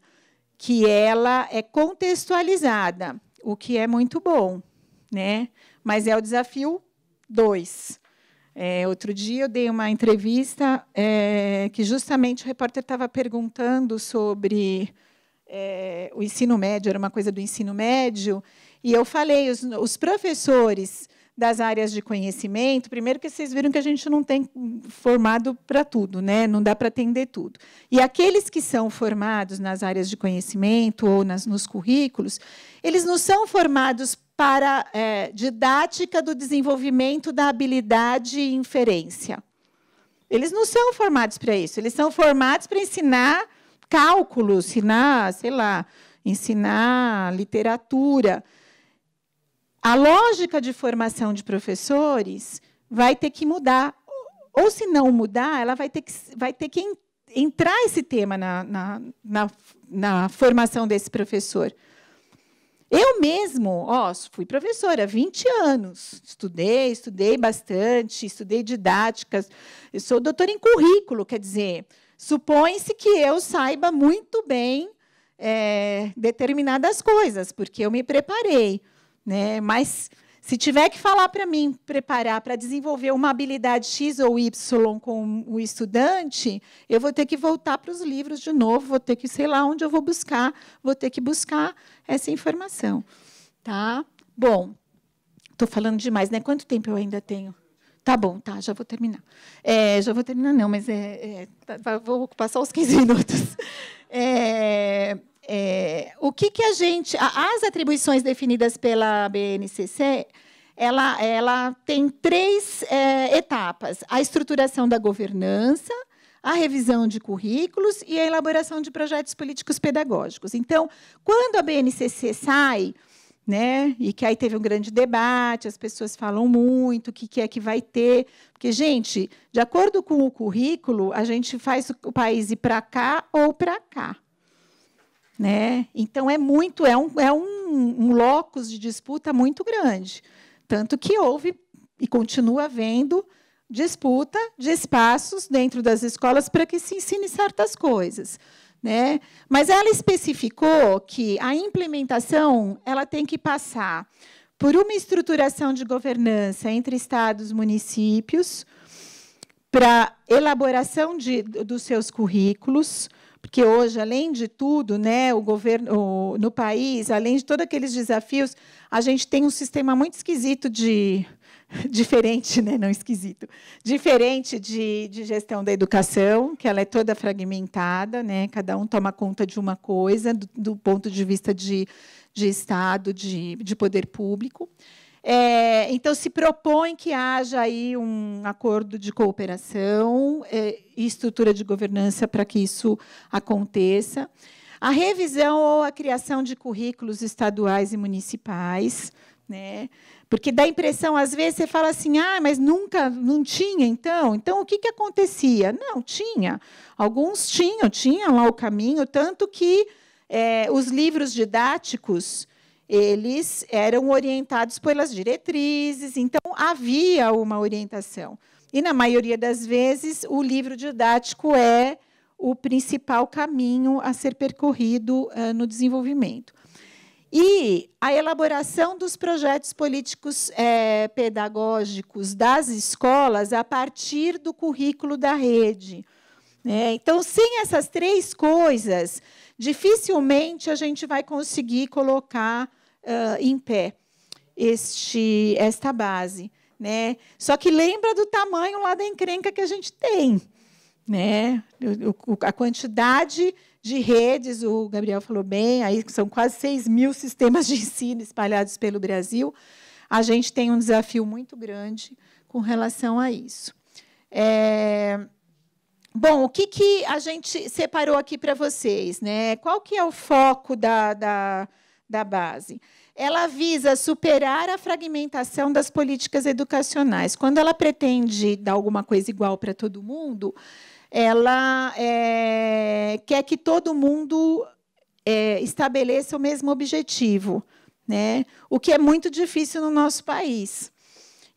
que ela é contextualizada, o que é muito bom, né? Mas é o desafio 2. Outro dia eu dei uma entrevista que justamente o repórter estava perguntando sobre o ensino médio, era uma coisa do ensino médio, e eu falei, os professores das áreas de conhecimento, primeiro que vocês viram que a gente não tem formado para tudo, né? Não dá para atender tudo. E aqueles que são formados nas áreas de conhecimento ou nos currículos, eles não são formados para didática do desenvolvimento da habilidade e inferência. Eles não são formados para isso. Eles são formados para ensinar cálculo, ensinar, sei lá, ensinar literatura. A lógica de formação de professores vai ter que mudar. Ou, se não mudar, ela vai ter que entrar esse tema na formação desse professor. Eu mesmo, fui professora há 20 anos. Estudei bastante, estudei didáticas. Eu sou doutora em currículo, quer dizer, supõe-se que eu saiba muito bem determinadas coisas, porque eu me preparei, né? Mas, se tiver que falar para mim, preparar para desenvolver uma habilidade X ou Y com o estudante, eu vou ter que voltar para os livros de novo, vou ter que, sei lá onde eu vou ter que buscar essa informação. Tá? Bom, estou falando demais, né? Quanto tempo eu ainda tenho? Tá bom, tá, já vou terminar. Já vou terminar, não, mas vou ocupar só os 15 minutos. O que a gente... As atribuições definidas pela BNCC, ela tem 3 etapas. A estruturação da governança, a revisão de currículos e a elaboração de projetos políticos pedagógicos. Então, quando a BNCC sai, né, e que aí teve um grande debate, as pessoas falam muito, o que é que vai ter. Porque, gente, de acordo com o currículo, a gente faz o país ir para cá ou para cá. Né? Então, é um locus de disputa muito grande. Tanto que houve e continua havendo disputa de espaços dentro das escolas para que se ensine certas coisas. Né? Mas ela especificou que a implementação ela tem que passar por uma estruturação de governança entre estados e municípios, para elaboração dos seus currículos, porque hoje, além de tudo, né, o governo no país, além de todos aqueles desafios, a gente tem um sistema muito esquisito diferente, né, não esquisito, diferente de gestão da educação, que ela é toda fragmentada, né, cada um toma conta de uma coisa, do ponto de vista de Estado, de poder público. Então, se propõe que haja aí um acordo de cooperação e estrutura de governança para que isso aconteça. A revisão ou a criação de currículos estaduais e municipais, né? Porque dá a impressão, às vezes, você fala assim, mas não tinha, então? Então, o que acontecia? Não, tinha. Alguns tinham lá o caminho, tanto que os livros didáticos eles eram orientados pelas diretrizes, então havia uma orientação. E, na maioria das vezes, o livro didático é o principal caminho a ser percorrido no desenvolvimento. E a elaboração dos projetos políticos pedagógicos das escolas a partir do currículo da rede. Então, sem essas 3 coisas, dificilmente a gente vai conseguir colocar em pé esta base. Né? Só que lembra do tamanho lá da encrenca que a gente tem. Né? A quantidade de redes, o Gabriel falou bem, aí são quase 6.000 sistemas de ensino espalhados pelo Brasil. A gente tem um desafio muito grande com relação a isso. Bom, o que a gente separou aqui para vocês? Né? Qual que é o foco da base? Ela visa superar a fragmentação das políticas educacionais. Quando ela pretende dar alguma coisa igual para todo mundo, ela quer que todo mundo estabeleça o mesmo objetivo, né? O que é muito difícil no nosso país.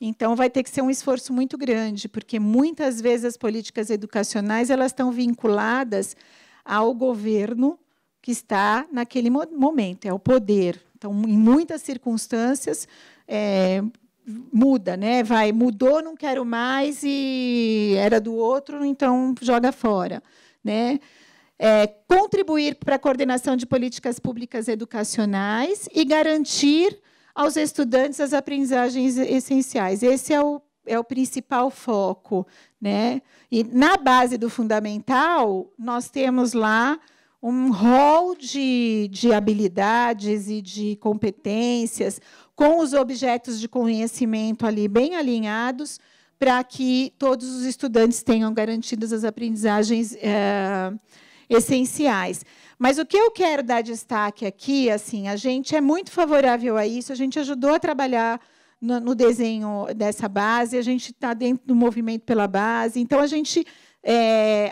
Então, vai ter que ser um esforço muito grande, porque, muitas vezes, as políticas educacionais elas estão vinculadas ao governo que está naquele momento, é o poder. Então, em muitas circunstâncias, muda, né? Mudou, não quero mais, e era do outro, então joga fora. Né? Contribuir para a coordenação de políticas públicas educacionais e garantir aos estudantes as aprendizagens essenciais. Esse é o principal foco. Né? E, na base do fundamental, nós temos lá um rol de habilidades e de competências, com os objetos de conhecimento ali bem alinhados, para que todos os estudantes tenham garantidas as aprendizagens essenciais. Mas o que eu quero dar destaque aqui, assim, a gente é muito favorável a isso, a gente ajudou a trabalhar no desenho dessa base, a gente está dentro do movimento pela base, então a gente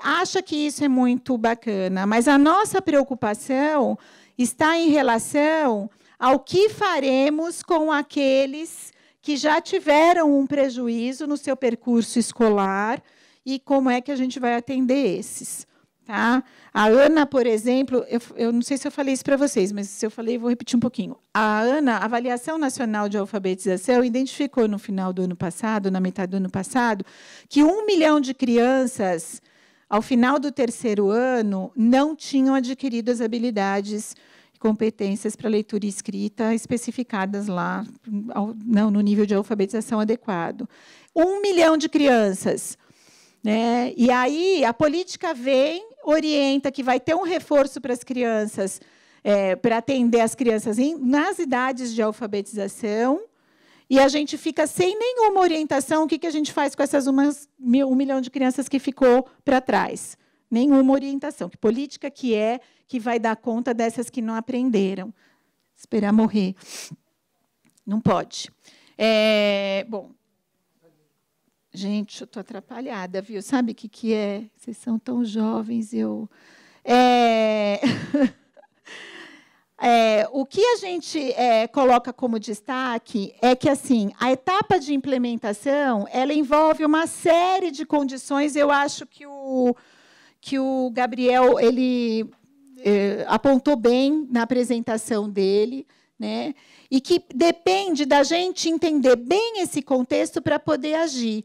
acha que isso é muito bacana, mas a nossa preocupação está em relação ao que faremos com aqueles que já tiveram um prejuízo no seu percurso escolar e como é que a gente vai atender esses. Tá? A Ana, por exemplo, eu não sei se eu falei isso para vocês, mas se eu falei, vou repetir um pouquinho. A Ana, a Avaliação Nacional de Alfabetização, identificou no final do ano passado, na metade do ano passado, que 1 milhão de crianças, ao final do 3º ano, não tinham adquirido as habilidades e competências para leitura e escrita especificadas lá, no nível de alfabetização adequado. 1 milhão de crianças. Né? E aí a política vem, orienta que vai ter um reforço para as crianças, para atender as crianças nas idades de alfabetização, e a gente fica sem nenhuma orientação. O que a gente faz com essas 1 milhão de crianças que ficou para trás? Nenhuma orientação. Que política que vai dar conta dessas que não aprenderam? Esperar morrer. Não pode. Bom, gente, eu estou atrapalhada, viu? Sabe o que é? Vocês são tão jovens, o que a gente coloca como destaque é que, assim, a etapa de implementação ela envolve uma série de condições. Eu acho que o Gabriel ele apontou bem na apresentação dele, né? E que depende da gente entender bem esse contexto para poder agir.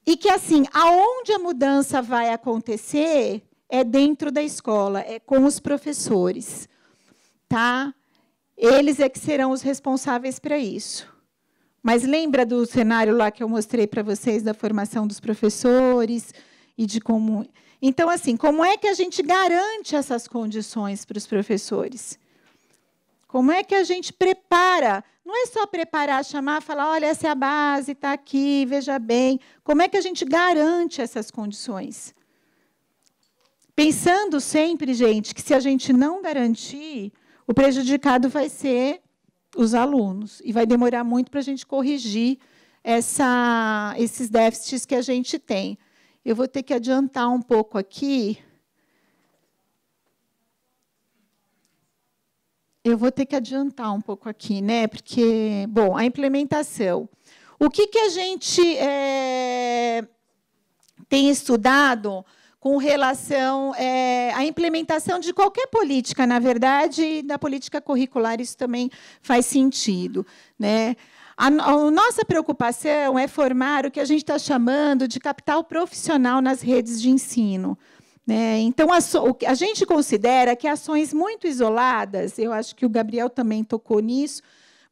E que, assim, aonde a mudança vai acontecer é dentro da escola, é com os professores. Tá? Eles é que serão os responsáveis para isso. Mas lembra do cenário lá que eu mostrei para vocês da formação dos professores e de como... Então, assim, como é que a gente garante essas condições para os professores? Como é que a gente prepara? Não é só preparar, chamar, falar, olha, essa é a base, está aqui, veja bem. Como é que a gente garante essas condições? Pensando sempre, gente, que se a gente não garantir, o prejudicado vai ser os alunos. E vai demorar muito para a gente corrigir esses déficits que a gente tem. Eu vou ter que adiantar um pouco aqui. Né? Porque, bom, a implementação. O que a gente tem estudado com relação à implementação de qualquer política, na verdade, e da política curricular, isso também faz sentido. Né? A nossa preocupação é formar o que a gente está chamando de capital profissional nas redes de ensino. Né? Então, a gente considera que ações muito isoladas, eu acho que o Gabriel também tocou nisso,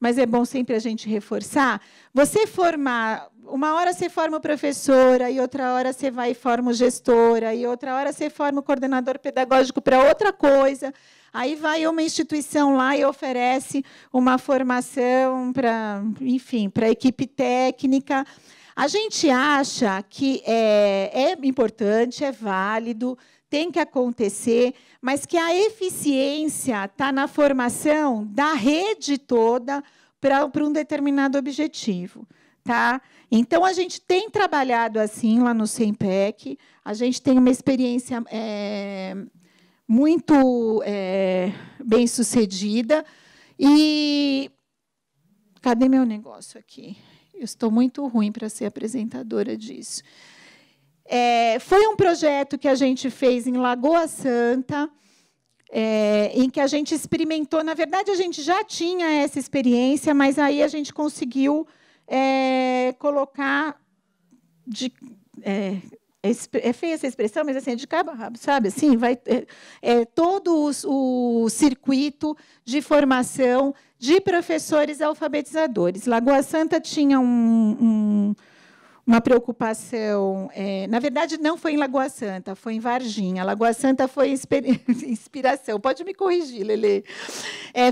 mas é bom sempre a gente reforçar, você formar... Uma hora você forma professora, e outra hora você vai e forma gestora, e outra hora você forma o coordenador pedagógico para outra coisa. Aí vai uma instituição lá e oferece uma formação para, enfim, para a equipe técnica. A gente acha que é importante, é válido, tem que acontecer, mas que a eficiência está na formação da rede toda para um determinado objetivo. Tá? Então, a gente tem trabalhado assim lá no CEMPEC, a gente tem uma experiência muito bem-sucedida. E cadê meu negócio aqui? Eu estou muito ruim para ser apresentadora disso. Foi um projeto que a gente fez em Lagoa Santa, em que a gente experimentou. Na verdade, a gente já tinha essa experiência, mas aí a gente conseguiu colocar é feia essa expressão, mas assim, de cabo a rabo, sabe? Assim, vai todo o circuito de formação de professores alfabetizadores. Lagoa Santa tinha uma preocupação. Na verdade, não foi em Lagoa Santa, foi em Varginha. Lagoa Santa foi inspiração. Pode me corrigir, Lelê.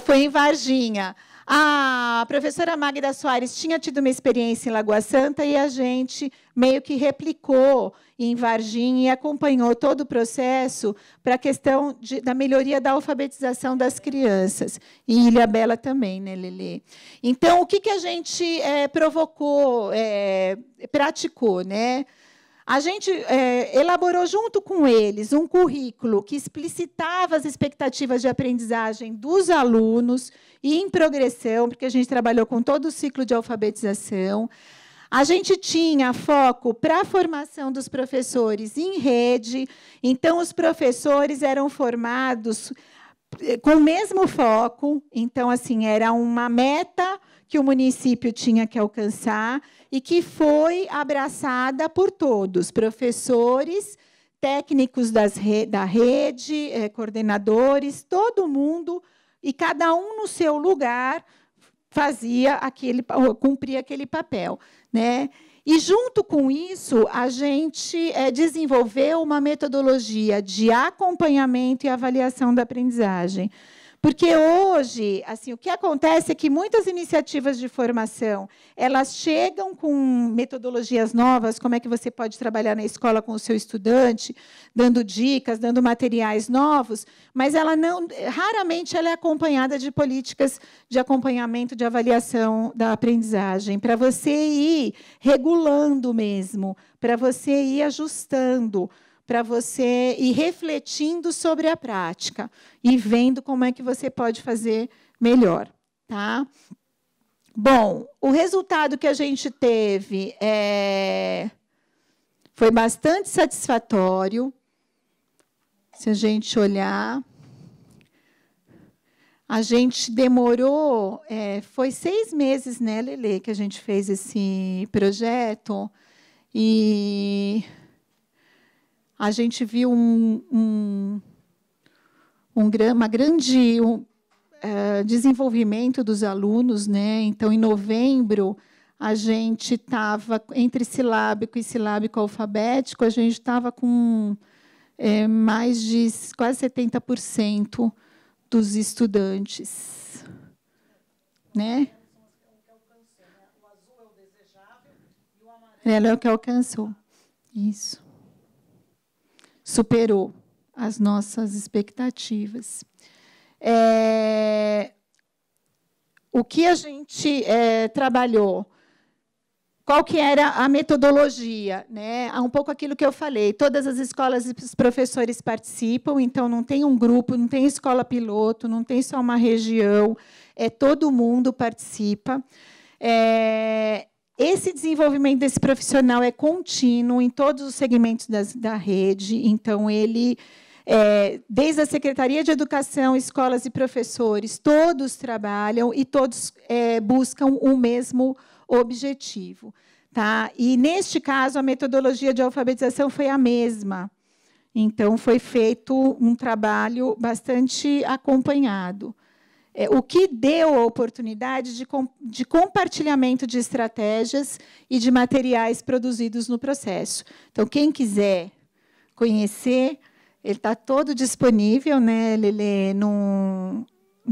Foi em Varginha. A professora Magda Soares tinha tido uma experiência em Lagoa Santa e a gente meio que replicou em Varginha e acompanhou todo o processo para a questão da melhoria da alfabetização das crianças. E em Ilhabela também, né, Lelê? Então, o que a gente provocou, praticou, né? A gente elaborou junto com eles um currículo que explicitava as expectativas de aprendizagem dos alunos e em progressão, porque a gente trabalhou com todo o ciclo de alfabetização. A gente tinha foco para a formação dos professores em rede, então os professores eram formados com o mesmo foco, então assim, era uma meta que o município tinha que alcançar e que foi abraçada por todos, professores, técnicos da rede, coordenadores, todo mundo, e cada um no seu lugar cumpria aquele papel, né? E, junto com isso, a gente desenvolveu uma metodologia de acompanhamento e avaliação da aprendizagem. Porque hoje, assim, o que acontece é que muitas iniciativas de formação, elas chegam com metodologias novas, como é que você pode trabalhar na escola com o seu estudante, dando dicas, dando materiais novos, mas raramente ela é acompanhada de políticas de acompanhamento, de avaliação da aprendizagem, para você ir regulando mesmo, para você ir ajustando, para você ir refletindo sobre a prática e vendo como é que você pode fazer melhor. Tá? Bom, o resultado que a gente teve foi bastante satisfatório. Se a gente olhar, a gente demorou, foi 6 meses, né, Lelê, que a gente fez esse projeto, e a gente viu um grande desenvolvimento dos alunos, né? Então, em novembro, a gente estava entre silábico e silábico alfabético, a gente estava com mais de quase 70% dos estudantes, né? O azul é o desejável e o amarelo é o que alcançou. Isso. Superou as nossas expectativas. O que a gente trabalhou? Qual que era a metodologia? Né? Um pouco aquilo que eu falei. Todas as escolas e os professores participam, então não tem um grupo, não tem escola piloto, não tem só uma região, todo mundo participa. Esse desenvolvimento desse profissional é contínuo em todos os segmentos da rede, então ele, desde a Secretaria de Educação, escolas e professores, todos trabalham e todos buscam o mesmo objetivo. Tá? E, neste caso, a metodologia de alfabetização foi a mesma. Então, foi feito um trabalho bastante acompanhado. O que deu a oportunidade de compartilhamento de estratégias e de materiais produzidos no processo. Então, quem quiser conhecer, ele está todo disponível, né, Lelê, no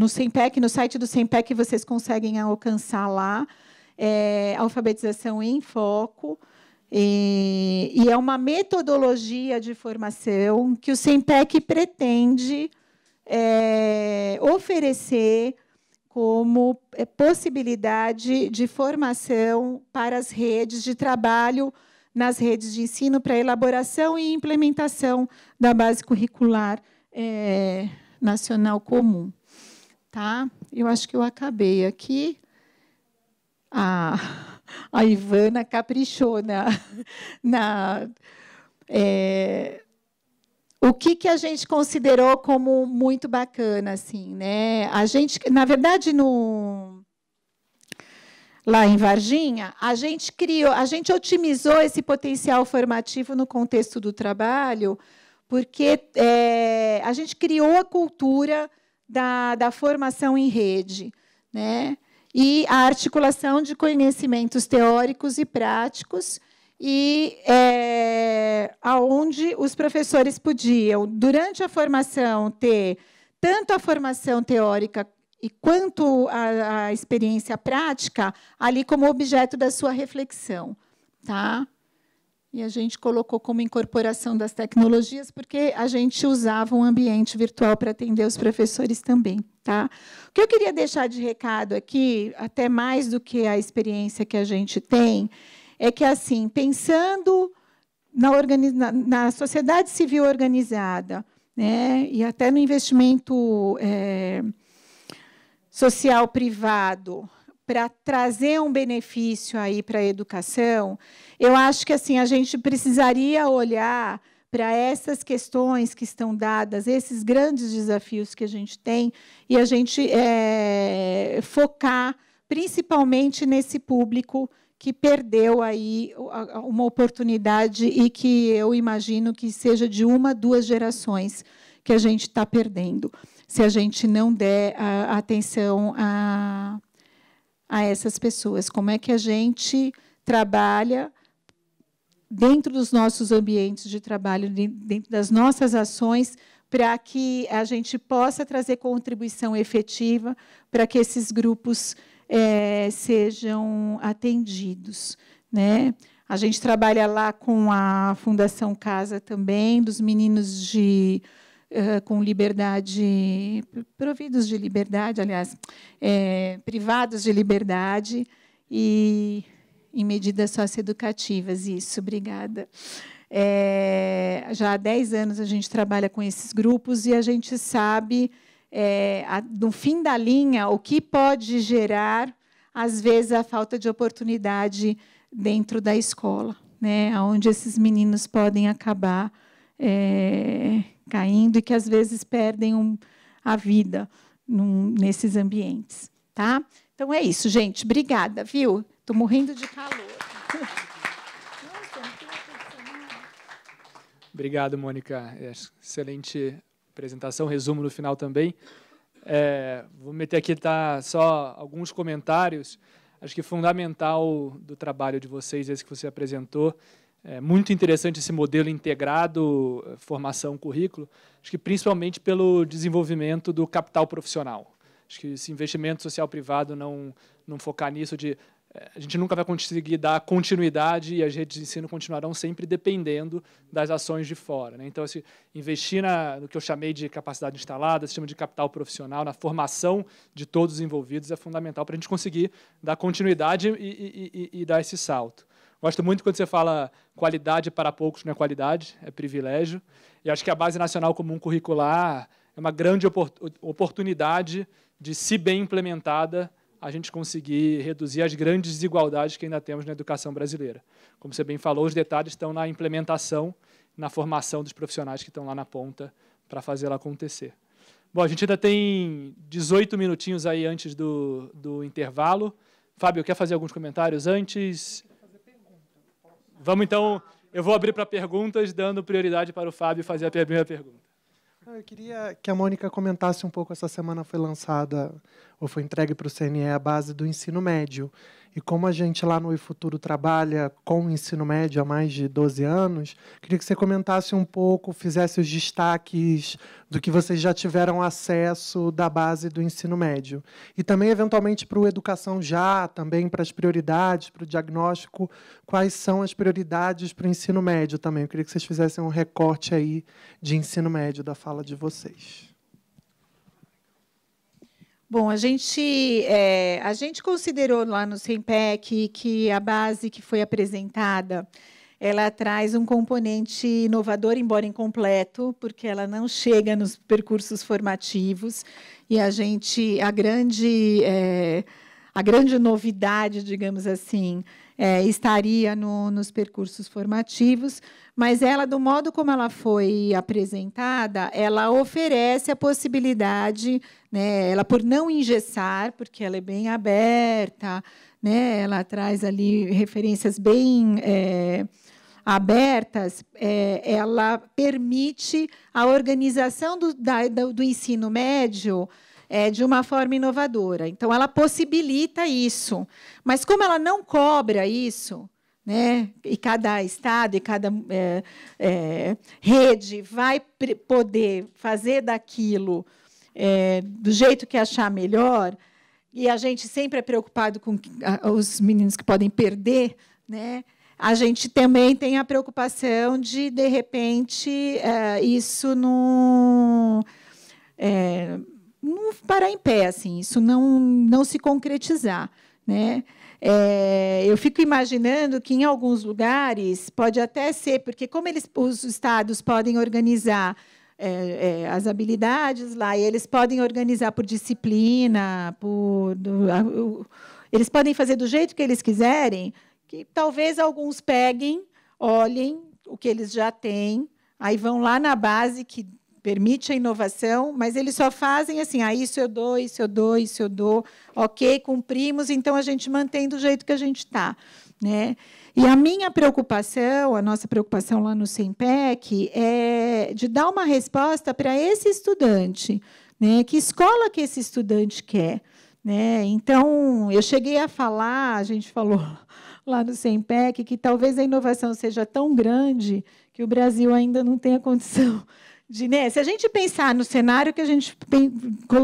SEMPEC, no site do SEMPEC, vocês conseguem alcançar lá. Alfabetização em foco, e é uma metodologia de formação que o SEMPEC pretende oferecer como possibilidade de formação para as redes de trabalho, nas redes de ensino, para elaboração e implementação da base curricular nacional comum. Tá? Eu acho que eu acabei aqui. A Ivana caprichou o que a gente considerou como muito bacana, assim, né? A gente, na verdade, lá em Varginha, a gente otimizou esse potencial formativo no contexto do trabalho, porque a gente criou a cultura da formação em rede, né? E a articulação de conhecimentos teóricos e práticos, e aonde os professores podiam, durante a formação, ter tanto a formação teórica e quanto a experiência prática ali como objeto da sua reflexão, tá? E a gente colocou como incorporação das tecnologias, porque a gente usava um ambiente virtual para atender os professores também, tá? O que eu queria deixar de recado aqui, até mais do que a experiência que a gente tem, é que, assim, pensando na sociedade civil organizada, né, e até no investimento social privado, para trazer um benefício aí para a educação, eu acho que assim a gente precisaria olhar para essas questões que estão dadas, esses grandes desafios que a gente tem, e a gente focar principalmente nesse público que perdeu aí uma oportunidade e que eu imagino que seja de 1, 2 gerações que a gente está perdendo, se a gente não der atenção a essas pessoas. Como é que a gente trabalha dentro dos nossos ambientes de trabalho, dentro das nossas ações, para que a gente possa trazer contribuição efetiva para que esses grupos sejam atendidos, né? A gente trabalha lá com a Fundação Casa também, dos meninos com liberdade, providos de liberdade, aliás, privados de liberdade e em medidas socioeducativas. Isso, obrigada. Já há 10 anos a gente trabalha com esses grupos e a gente sabe, no fim da linha, o que pode gerar, às vezes, a falta de oportunidade dentro da escola, né, onde esses meninos podem acabar caindo e que, às vezes, perdem a vida nesses ambientes. Tá? Então, é isso, gente. Obrigada, viu? Estou morrendo de calor. Obrigado, Mônica. Excelente apresentação, resumo no final também. Vou meter aqui só alguns comentários. Acho que fundamental do trabalho de vocês, esse que você apresentou, é muito interessante esse modelo integrado, formação, currículo, acho que principalmente pelo desenvolvimento do capital profissional. Acho que esse investimento social privado não focar nisso a gente nunca vai conseguir dar continuidade e as redes de ensino continuarão sempre dependendo das ações de fora, né? Então, investir no que eu chamei de capacidade instalada, sistema de capital profissional, na formação de todos os envolvidos é fundamental para a gente conseguir dar continuidade e dar esse salto. Gosto muito quando você fala qualidade para poucos não é qualidade, é privilégio. E acho que a Base Nacional Comum Curricular é uma grande oportunidade de, se bem implementada, a gente conseguir reduzir as grandes desigualdades que ainda temos na educação brasileira. Como você bem falou, os detalhes estão na implementação, na formação dos profissionais que estão lá na ponta para fazer ela acontecer. Bom, a gente ainda tem 18 minutinhos aí antes do intervalo. Fábio, quer fazer alguns comentários antes? Vamos, então, eu vou abrir para perguntas, dando prioridade para o Fábio fazer a primeira pergunta. Eu queria que a Mônica comentasse um pouco. Essa semana foi lançada, ou foi entregue para o CNE, a base do ensino médio. E como a gente lá no eFuturo trabalha com o ensino médio há mais de 12 anos, queria que você comentasse um pouco, fizesse os destaques do que vocês já tiveram acesso da base do ensino médio. E também, eventualmente, para o Educação Já, também para as prioridades, para o diagnóstico, quais são as prioridades para o ensino médio também. Eu queria que vocês fizessem um recorte aí de ensino médio da fala de vocês. Bom, a gente considerou lá no CEMPEC que a base que foi apresentada, ela traz um componente inovador, embora incompleto, porque ela não chega nos percursos formativos, e a grande novidade, digamos assim, estaria nos percursos formativos, mas ela, do modo como ela foi apresentada, ela oferece a possibilidade, né, ela, por não engessar, porque ela é bem aberta, né, ela traz ali referências bem abertas, ela permite a organização do ensino médio de uma forma inovadora. Então, ela possibilita isso. Mas, como ela não cobra isso, né, e cada estado e cada rede vai poder fazer daquilo do jeito que achar melhor, e a gente sempre é preocupado com os meninos que podem perder, né? A gente também tem a preocupação de repente, isso não parar em pé, assim, isso não se concretizar, né? Eu fico imaginando que, em alguns lugares, pode até ser, porque como os estados podem organizar as habilidades lá, e eles podem organizar por disciplina, eles podem fazer do jeito que eles quiserem, que talvez alguns peguem, olhem o que eles já têm, aí vão lá na base que permite a inovação, mas eles só fazem assim, isso eu dou, isso eu dou, isso eu dou, ok, cumprimos, então a gente mantém do jeito que a gente está, né? E a minha preocupação, a nossa preocupação lá no SEMPEC, é de dar uma resposta para esse estudante, né? Que escola que esse estudante quer, né? Então, eu cheguei a falar, a gente falou lá no SEMPEC, que talvez a inovação seja tão grande que o Brasil ainda não tenha condição de, né? Se a gente pensar no cenário que a gente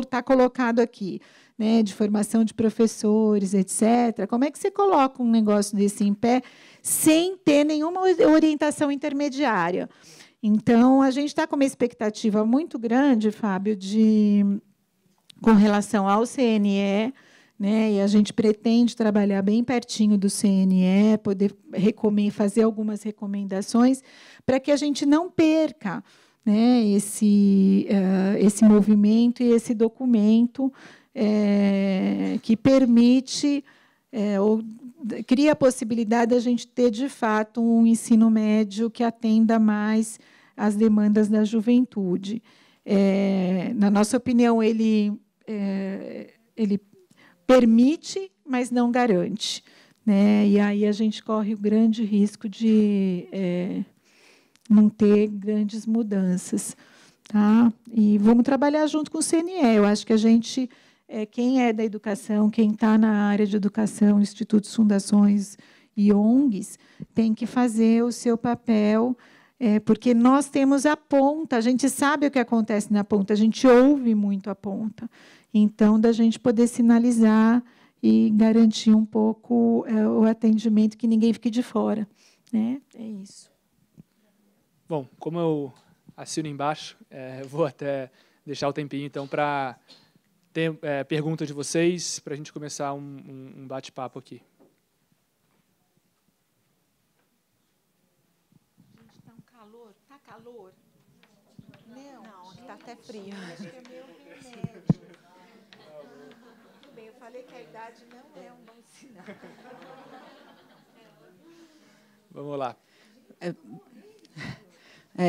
está colocado aqui, né, de formação de professores, etc., como é que você coloca um negócio desse em pé sem ter nenhuma orientação intermediária? Então, a gente está com uma expectativa muito grande, Fábio, com relação ao CNE, né, e a gente pretende trabalhar bem pertinho do CNE, poder fazer algumas recomendações para que a gente não perca, né, esse movimento e esse documento que permite, ou cria a possibilidade de a gente ter, de fato, um ensino médio que atenda mais às demandas da juventude. Na nossa opinião, ele permite, mas não garante, né? E aí a gente corre o grande risco de não ter grandes mudanças. Tá? E vamos trabalhar junto com o CNE. Eu acho que a gente, quem é da educação, quem está na área de educação, institutos, fundações e ONGs, tem que fazer o seu papel, porque nós temos a ponta, a gente sabe o que acontece na ponta, a gente ouve muito a ponta. Então, da gente poder sinalizar e garantir um pouco o atendimento, que ninguém fique de fora, né? É isso. Bom, como eu assino embaixo, vou até deixar o tempinho, então, para ter perguntas de vocês, para a gente começar um bate-papo aqui. Gente, está um calor. Está calor? Não, aqui está até frio. Acho que é meu remédio. Tudo bem, eu falei que a idade não é um bom sinal. Vamos lá.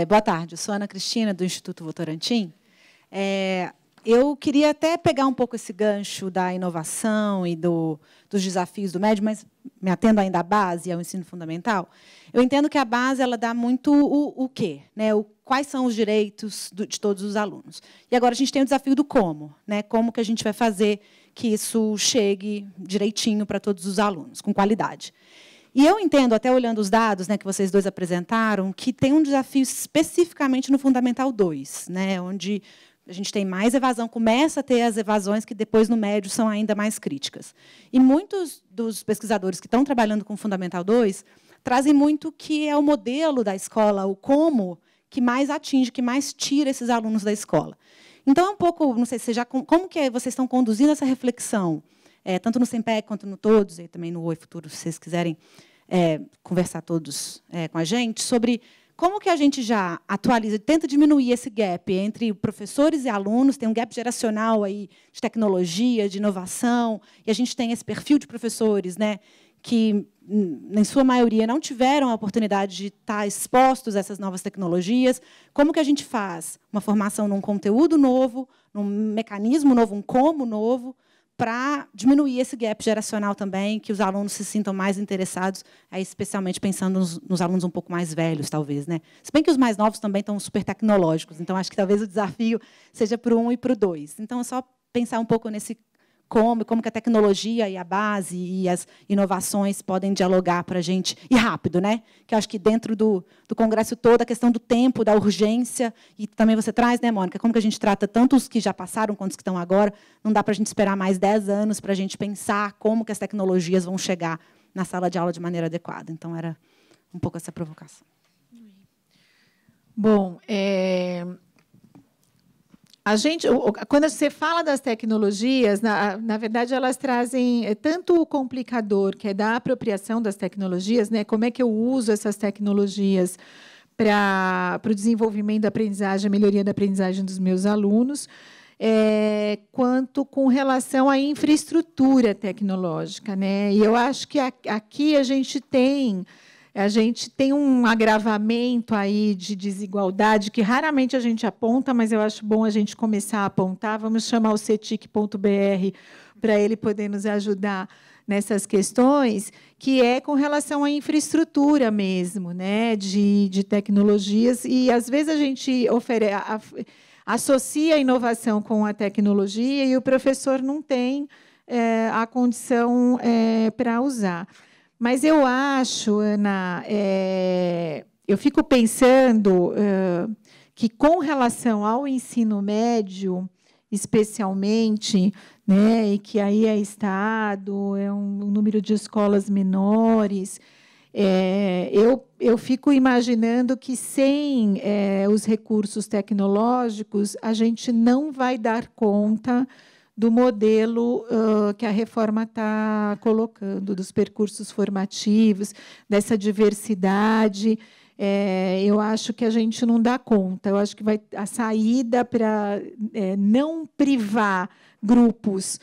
Boa tarde, eu sou Ana Cristina, do Instituto Votorantim. Eu queria até pegar um pouco esse gancho da inovação e dos desafios do médio, mas me atendo ainda à base, ao ensino fundamental. Eu entendo que a base ela dá muito o quê, né? Quais são os direitos de todos os alunos. E agora a gente tem o desafio do como, né? Como que a gente vai fazer que isso chegue direitinho para todos os alunos, com qualidade. E eu entendo, até olhando os dados, né, que vocês dois apresentaram, que tem um desafio especificamente no Fundamental 2, né, onde a gente tem mais evasão, começa a ter as evasões que depois no médio são ainda mais críticas. E muitos dos pesquisadores que estão trabalhando com o Fundamental 2 trazem muito que é o modelo da escola, o como, que mais atinge, que mais tira esses alunos da escola. Então, é um pouco, não sei se como que vocês estão conduzindo essa reflexão, tanto no SEMPEC quanto no Todos, e também no Oi Futuro, se vocês quiserem conversar todos com a gente, sobre como que a gente já atualiza, tenta diminuir esse gap entre professores e alunos, tem um gap geracional aí de tecnologia, de inovação, e a gente tem esse perfil de professores, né, que, em sua maioria, não tiveram a oportunidade de estar expostos a essas novas tecnologias. Como que a gente faz uma formação num conteúdo novo, num mecanismo novo, um como novo, para diminuir esse gap geracional também, que os alunos se sintam mais interessados, especialmente pensando nos alunos um pouco mais velhos, talvez, né? Se bem que os mais novos também estão super tecnológicos, então acho que talvez o desafio seja para o 1 e para o 2. Então, é só pensar um pouco nesse como que a tecnologia e a base e as inovações podem dialogar para a gente, e rápido, né? Que eu acho que dentro do Congresso todo, a questão do tempo, da urgência, e também você traz, né, Mônica, como que a gente trata tanto os que já passaram quanto os que estão agora, não dá para a gente esperar mais 10 anos para a gente pensar como que as tecnologias vão chegar na sala de aula de maneira adequada. Então, era um pouco essa provocação. Bom, quando você fala das tecnologias, na verdade, elas trazem tanto o complicador, que é da apropriação das tecnologias, né? Como é que eu uso essas tecnologias para o desenvolvimento da aprendizagem, a melhoria da aprendizagem dos meus alunos, quanto com relação à infraestrutura tecnológica, né? E eu acho que aqui a gente tem um agravamento aí de desigualdade que raramente a gente aponta, mas eu acho bom a gente começar a apontar. Vamos chamar o cetic.br para ele poder nos ajudar nessas questões, que é com relação à infraestrutura mesmo, né, de tecnologias. E, às vezes, a gente associa a inovação com a tecnologia e o professor não tem a condição para usar. Mas eu acho, Ana, eu fico pensando que, com relação ao ensino médio, especialmente, né, e que aí é Estado, é um número de escolas menores, eu fico imaginando que, sem os recursos tecnológicos, a gente não vai dar conta do modelo que a reforma está colocando, dos percursos formativos, dessa diversidade. Eu acho que a gente não dá conta. Eu acho que a saída para não privar grupos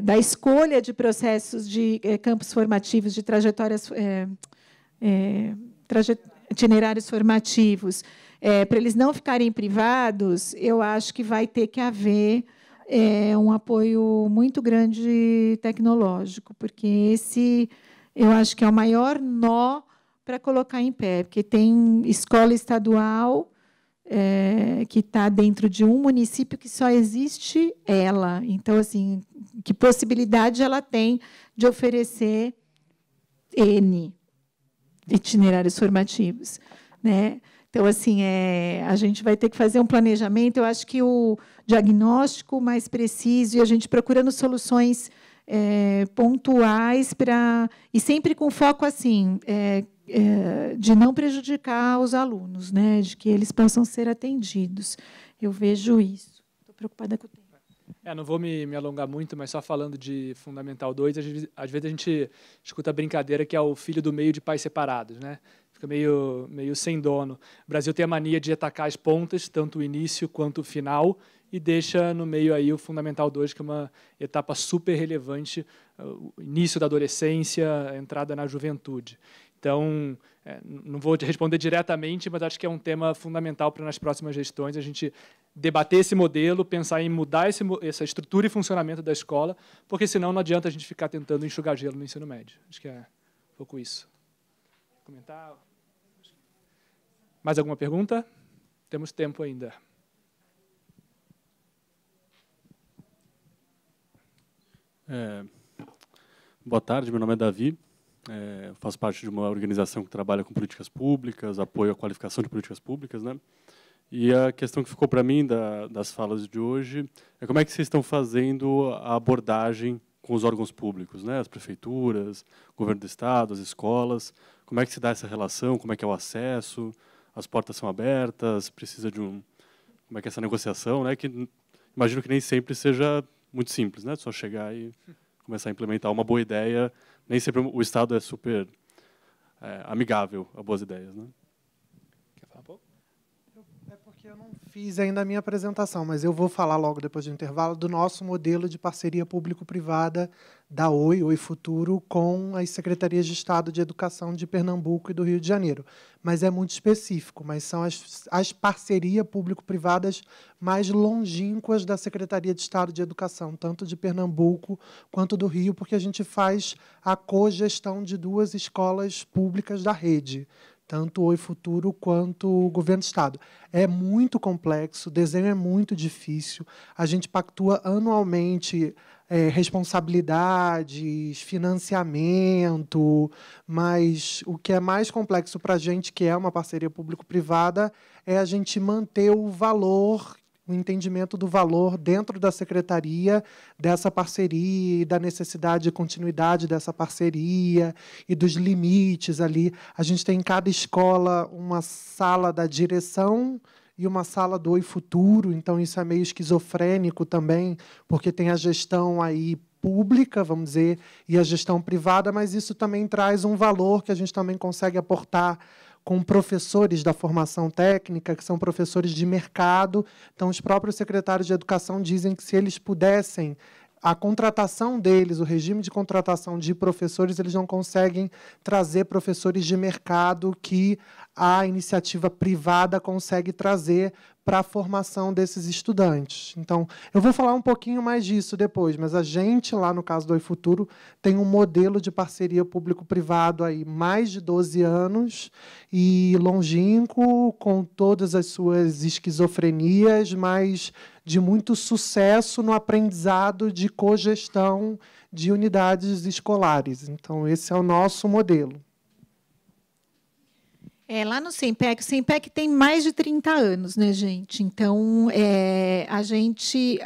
da escolha de processos de campos formativos, de trajetórias, itinerários formativos, para eles não ficarem privados, eu acho que vai ter que haver um apoio muito grande tecnológico, porque esse, eu acho que é o maior nó para colocar em pé, porque tem escola estadual que está dentro de um município que só existe ela. Então, assim, que possibilidade ela tem de oferecer N itinerários formativos, né? Então, assim, a gente vai ter que fazer um planejamento. Eu acho que o diagnóstico mais preciso e a gente procurando soluções pontuais e sempre com foco assim de não prejudicar os alunos, né? De que eles possam ser atendidos. Eu vejo isso. Estou preocupada com o tempo. Não vou me alongar muito, mas só falando de Fundamental 2, às vezes a gente escuta a brincadeira que é o filho do meio de pais separados, né? Fica meio sem dono. O Brasil tem a mania de atacar as pontas, tanto o início quanto o final, e deixa no meio aí o Fundamental 2, que é uma etapa super relevante, o início da adolescência, a entrada na juventude. Então, não vou te responder diretamente, mas acho que é um tema fundamental para nas próximas gestões a gente debater esse modelo, pensar em mudar essa estrutura e funcionamento da escola, porque senão não adianta a gente ficar tentando enxugar gelo no ensino médio. Acho que é um pouco isso. Comentar? Mais alguma pergunta? Temos tempo ainda. Boa tarde, meu nome é Davi. Faço parte de uma organização que trabalha com políticas públicas, apoio à qualificação de políticas públicas, né? E a questão que ficou para mim das falas de hoje é como é que vocês estão fazendo a abordagem com os órgãos públicos, né? As prefeituras, o governo do estado, as escolas. Como é que se dá essa relação? Como é que é o acesso? As portas são abertas? Precisa de como é que é essa negociação, né? Que imagino que nem sempre seja muito simples, né? Só chegar e começar a implementar uma boa ideia. Nem sempre o Estado é super amigável a boas ideias, né? Quer falar um pouco? É porque eu não fiz ainda a minha apresentação, mas eu vou falar logo depois do intervalo do nosso modelo de parceria público-privada da Oi Futuro, com as Secretarias de Estado de Educação de Pernambuco e do Rio de Janeiro. Mas é muito específico, mas são as parcerias público-privadas mais longínquas da Secretaria de Estado de Educação, tanto de Pernambuco quanto do Rio, porque a gente faz a cogestão de 2 escolas públicas da rede. tanto o Oi Futuro quanto o Governo do Estado. É muito complexo, o desenho é muito difícil, a gente pactua anualmente responsabilidades, financiamento, mas o que é mais complexo para a gente, que é uma parceria público-privada, é a gente manter o valor, o entendimento do valor dentro da secretaria dessa parceria e da necessidade de continuidade dessa parceria e dos limites ali. A gente tem em cada escola uma sala da direção e uma sala do Oi Futuro, então isso é meio esquizofrênico também, porque tem a gestão aí pública, vamos dizer, e a gestão privada, mas isso também traz um valor que a gente também consegue aportar com professores da formação técnica, que são professores de mercado. Então, os próprios secretários de educação dizem que, se eles pudessem, a contratação deles, o regime de contratação de professores, eles não conseguem trazer professores de mercado que a iniciativa privada consegue trazer para a formação desses estudantes. Então, eu vou falar um pouquinho mais disso depois, mas a gente, lá no caso do Oi Futuro, tem um modelo de parceria público-privado aí mais de 12 anos e longínquo, com todas as suas esquizofrenias, mas de muito sucesso no aprendizado de cogestão de unidades escolares. Então, esse é o nosso modelo. Lá no SEMPEC, o SEMPEC tem mais de 30 anos, né, gente? Então, a gente,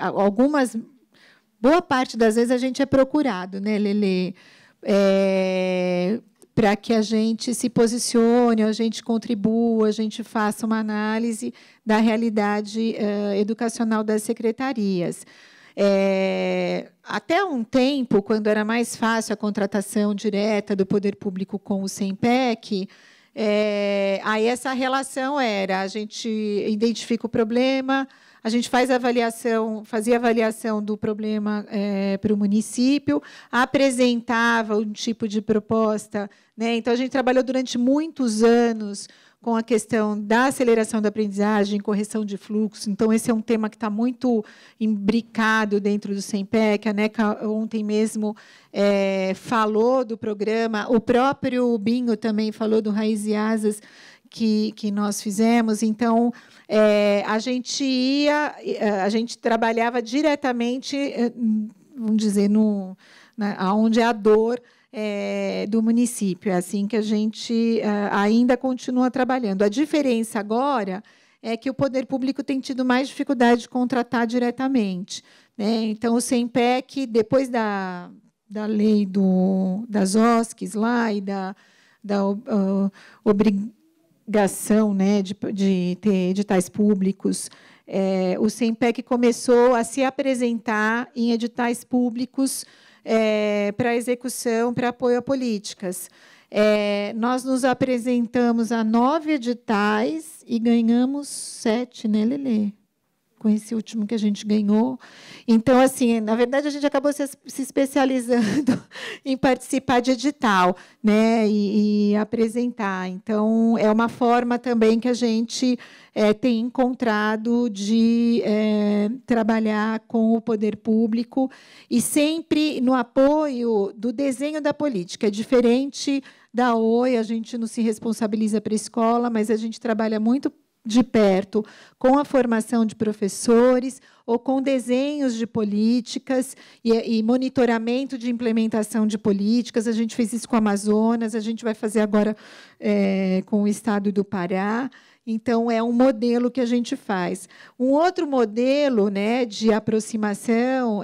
boa parte das vezes a gente é procurado, né, Lelê, para que a gente se posicione, a gente contribua, a gente faça uma análise da realidade educacional das secretarias. Até um tempo, quando era mais fácil a contratação direta do poder público com o SEMPEC, aí essa relação era: a gente identifica o problema, a gente fazia avaliação do problema para o município, apresentava um tipo de proposta, né? Então, a gente trabalhou durante muitos anos com a questão da aceleração da aprendizagem, correção de fluxo. Então, esse é um tema que está muito imbricado dentro do SEMPEC. A NECA ontem mesmo falou do programa, o próprio Binho também falou do Raiz e Asas, que nós fizemos. Então, a gente trabalhava diretamente, vamos dizer, onde é a dor do município. É assim que a gente ainda continua trabalhando. A diferença agora é que o poder público tem tido mais dificuldade de contratar diretamente, né? Então, o SEMPEC, depois da lei das OSCs lá e da obrigação, né, de ter editais públicos, o SEMPEC começou a se apresentar em editais públicos para execução, para apoio a políticas. Nós nos apresentamos a 9 editais e ganhamos 7, né, Lelê? Com esse último que a gente ganhou. Então, assim, na verdade, a gente acabou se especializando em participar de edital, né, e apresentar. Então, é uma forma também que a gente tem encontrado de trabalhar com o poder público e sempre no apoio do desenho da política. É diferente da Oi, a gente não se responsabiliza para a escola, mas a gente trabalha muito de perto com a formação de professores ou com desenhos de políticas e monitoramento de implementação de políticas. A gente fez isso com o Amazonas, a gente vai fazer agora com o Estado do Pará. Então, é um modelo que a gente faz. Um outro modelo, né, de aproximação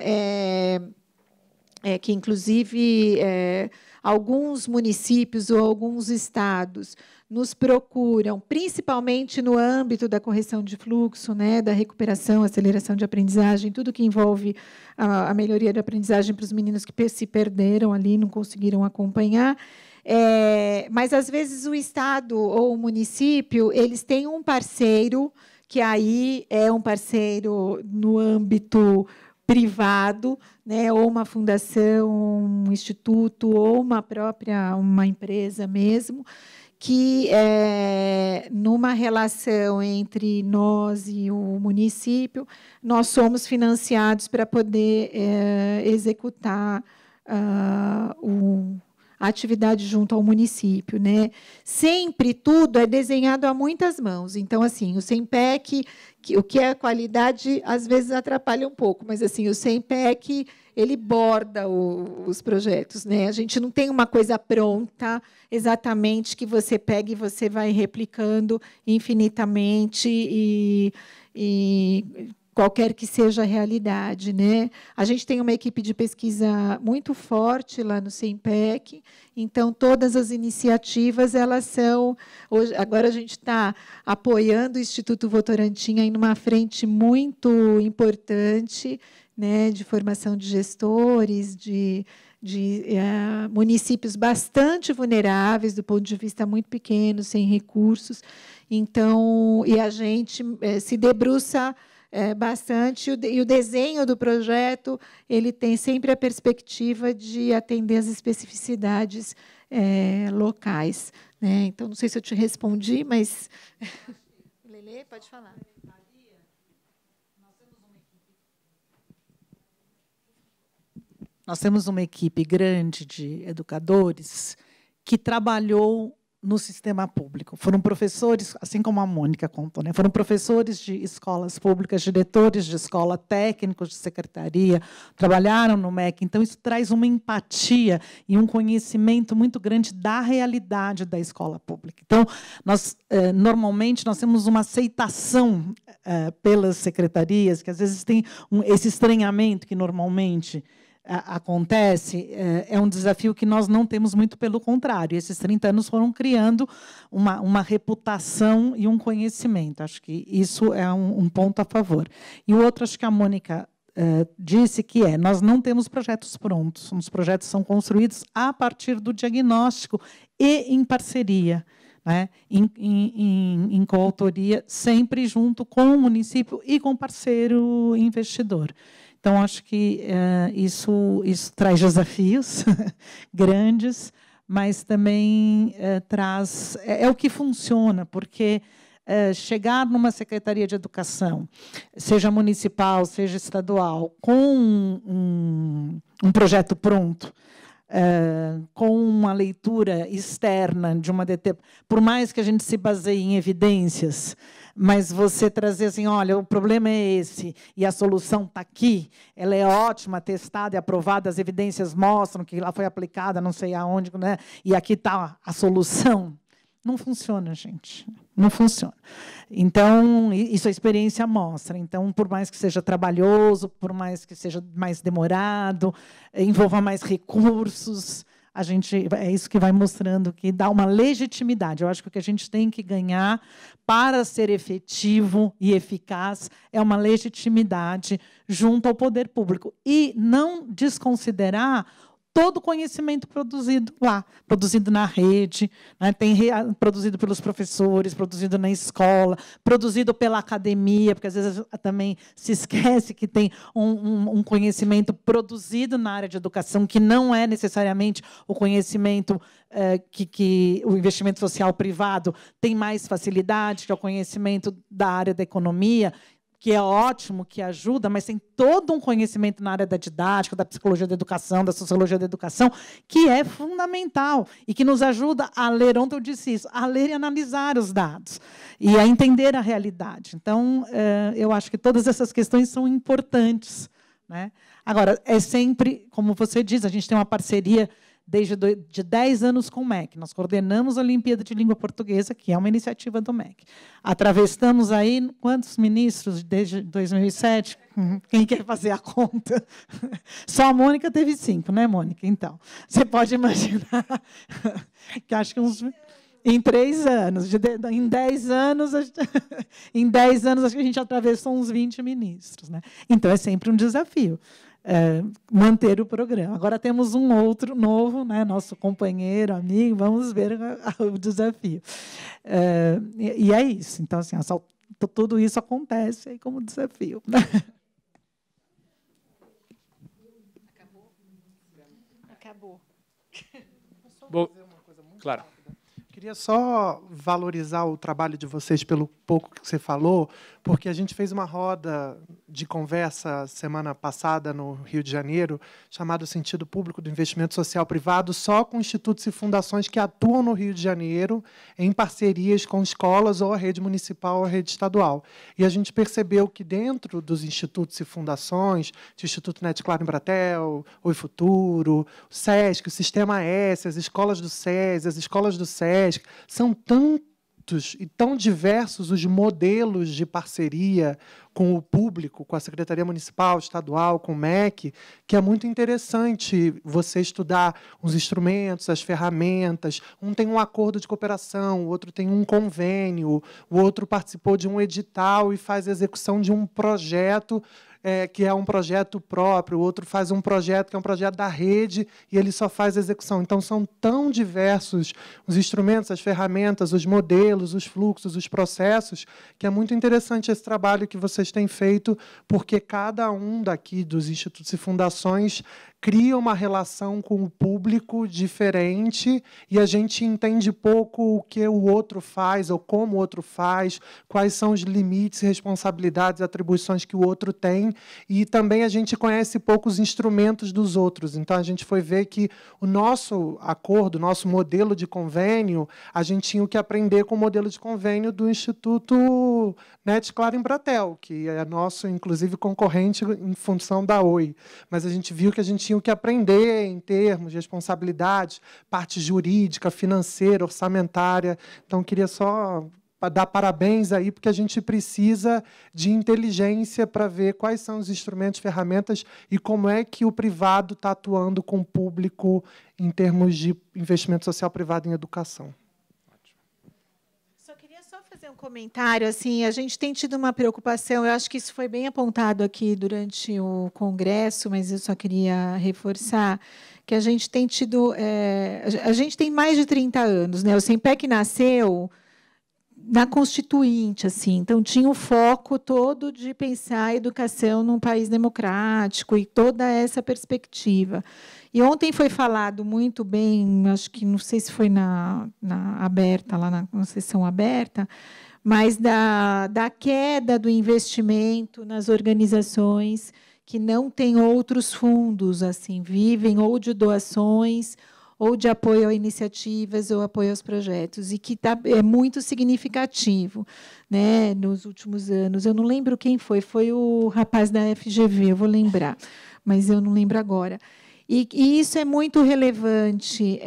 que, inclusive, alguns municípios ou alguns estados nos procuram, principalmente no âmbito da correção de fluxo, né, da recuperação, aceleração de aprendizagem, tudo que envolve a melhoria da aprendizagem para os meninos que se perderam ali, não conseguiram acompanhar. Mas, às vezes, o Estado ou o município, eles têm um parceiro, que aí é um parceiro no âmbito privado, né, ou uma fundação, um instituto, ou uma empresa mesmo, que, numa relação entre nós e o município, nós somos financiados para poder executar a a atividade junto ao município, né? Sempre tudo é desenhado a muitas mãos. Então, assim, o SEMPEC, o que é a qualidade, às vezes atrapalha um pouco, mas assim, o SEMPEC, ele borda os projetos, né? A gente não tem uma coisa pronta exatamente que você pega e você vai replicando infinitamente e qualquer que seja a realidade, né? A gente tem uma equipe de pesquisa muito forte lá no SEMPEC, então todas as iniciativas elas são hoje, agora a gente está apoiando o Instituto Votorantim em uma frente muito importante, né, de formação de gestores, de municípios bastante vulneráveis do ponto de vista muito pequeno, sem recursos. Então, e a gente se debruça bastante, e o desenho do projeto ele tem sempre a perspectiva de atender às especificidades locais, né? Então, não sei se eu te respondi, mas... Lelê, pode falar. Nós temos uma equipe grande de educadores que trabalhou no sistema público. Foram professores, assim como a Mônica contou, né? Foram professores de escolas públicas, diretores de escola, técnicos de secretaria, trabalharam no MEC. Então, isso traz uma empatia e um conhecimento muito grande da realidade da escola pública. Então, normalmente, nós temos uma aceitação pelas secretarias, que às vezes tem esse estranhamento que normalmente acontece, é um desafio que nós não temos, muito pelo contrário. Esses 30 anos foram criando uma reputação e um conhecimento. Acho que isso é um ponto a favor. E o outro, acho que a Mônica disse, que nós não temos projetos prontos. Os projetos são construídos a partir do diagnóstico e em parceria, né, em coautoria, sempre junto com o município e com o parceiro investidor. Então, acho que isso traz desafios grandes, mas também traz... É o que funciona, porque chegar numa Secretaria de Educação, seja municipal, seja estadual, com um projeto pronto, com uma leitura externa de uma por mais que a gente se baseie em evidências, mas você trazer assim, olha, o problema é esse e a solução está aqui, ela é ótima, testada e aprovada, as evidências mostram que lá foi aplicada, não sei aonde, né? E aqui está a solução. Não funciona, gente. Não funciona. Então, isso a experiência mostra. Então, por mais que seja trabalhoso, por mais que seja mais demorado, envolva mais recursos, é isso que vai mostrando, que dá uma legitimidade. Eu acho que o que a gente tem que ganhar para ser efetivo e eficaz é uma legitimidade junto ao poder público. E não desconsiderar todo o conhecimento produzido lá, produzido na rede, né? Produzido pelos professores, produzido na escola, produzido pela academia, porque às vezes também se esquece que tem um conhecimento produzido na área de educação, que não é necessariamente o conhecimento que o investimento social privado tem mais facilidade, que é o conhecimento da área da economia, que é ótimo, que ajuda, mas tem todo um conhecimento na área da didática, da psicologia da educação, da sociologia da educação, que é fundamental e que nos ajuda a ler, ontem eu disse isso, a ler e analisar os dados e a entender a realidade. Então, eu acho que todas essas questões são importantes, né? Agora, é sempre, como você diz, a gente tem uma parceria de 10 anos com o MEC. Nós coordenamos a Olimpíada de Língua Portuguesa, que é uma iniciativa do MEC. Atravessamos aí quantos ministros desde 2007? Quem quer fazer a conta? Só a Mônica teve 5, né, Mônica? Então, você pode imaginar que acho que em 3 anos, em 10 anos, em 10 anos, acho que a gente atravessou uns 20 ministros, né? Então, é sempre um desafio. Manter o programa. Agora temos um outro novo, né, nosso companheiro, amigo, vamos ver o desafio. E é isso. Então, assim, tudo isso acontece aí como desafio. Acabou. Bom, claro. Queria só valorizar o trabalho de vocês pelo pouco que você falou, porque a gente fez uma roda de conversa semana passada no Rio de Janeiro, chamado Sentido Público do Investimento Social Privado, só com institutos e fundações que atuam no Rio de Janeiro em parcerias com escolas ou a rede municipal ou a rede estadual. E a gente percebeu que dentro dos institutos e fundações, o Instituto Net Claro Embratel, Oi Futuro, o SESC, o Sistema S, as escolas do SES, as escolas do SESC, são tantos e tão diversos os modelos de parceria com o público, com a Secretaria Municipal, Estadual, com o MEC, que é muito interessante você estudar os instrumentos, as ferramentas. Um tem um acordo de cooperação, o outro tem um convênio, o outro participou de um edital e faz a execução de um projeto que é um projeto próprio, o outro faz um projeto que é um projeto da rede e ele só faz a execução. Então, são tão diversos os instrumentos, as ferramentas, os modelos, os fluxos, os processos, que é muito interessante esse trabalho que vocês têm feito, porque cada um daqui dos institutos e fundações cria uma relação com o público diferente e a gente entende pouco o que o outro faz ou como o outro faz, quais são os limites, responsabilidades, atribuições que o outro tem, e também a gente conhece pouco os instrumentos dos outros. Então, a gente foi ver que o nosso acordo, o nosso modelo de convênio, a gente tinha que aprender com o modelo de convênio do Instituto Net Claro Embratel, que é nosso, inclusive, concorrente em função da Oi. Mas a gente viu que a gente tinha que aprender em termos de responsabilidade, parte jurídica, financeira, orçamentária. Então, queria só dar parabéns aí, porque a gente precisa de inteligência para ver quais são os instrumentos, ferramentas e como é que o privado está atuando com o público em termos de investimento social privado em educação. Fazer um comentário, assim, a gente tem tido uma preocupação, eu acho que isso foi bem apontado aqui durante o congresso, mas eu só queria reforçar que a gente tem tido, a gente tem mais de 30 anos, né? O SEMPEC nasceu na Constituinte, assim, então tinha o foco todo de pensar a educação num país democrático e toda essa perspectiva. E ontem foi falado muito bem, acho que não sei se foi na aberta, lá na sessão aberta, mas da queda do investimento nas organizações que não têm outros fundos, assim, vivem ou de doações ou de apoio a iniciativas ou apoio aos projetos, e que é muito significativo, né, nos últimos anos. Eu não lembro quem foi o rapaz da FGV, eu vou lembrar, mas eu não lembro agora. E isso é muito relevante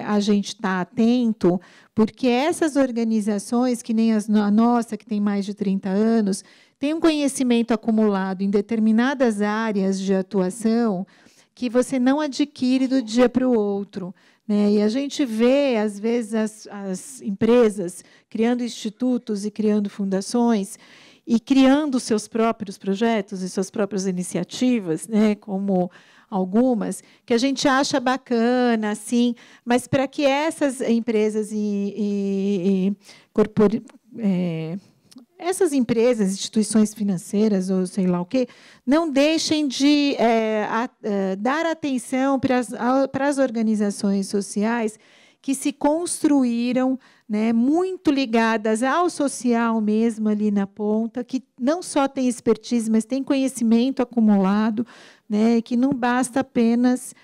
a gente estar atento, porque essas organizações, que nem a nossa, que tem mais de 30 anos, têm um conhecimento acumulado em determinadas áreas de atuação que você não adquire do dia para o outro, né? E a gente vê, às vezes, as empresas criando institutos e criando fundações e criando seus próprios projetos e suas próprias iniciativas, né, como algumas, que a gente acha bacana, assim, mas para que essas empresas essas empresas, instituições financeiras ou sei lá o quê, não deixem de dar atenção para as organizações sociais que se construíram, né, muito ligadas ao social mesmo ali na ponta, que não só tem expertise, mas tem conhecimento acumulado, né, que não basta apenas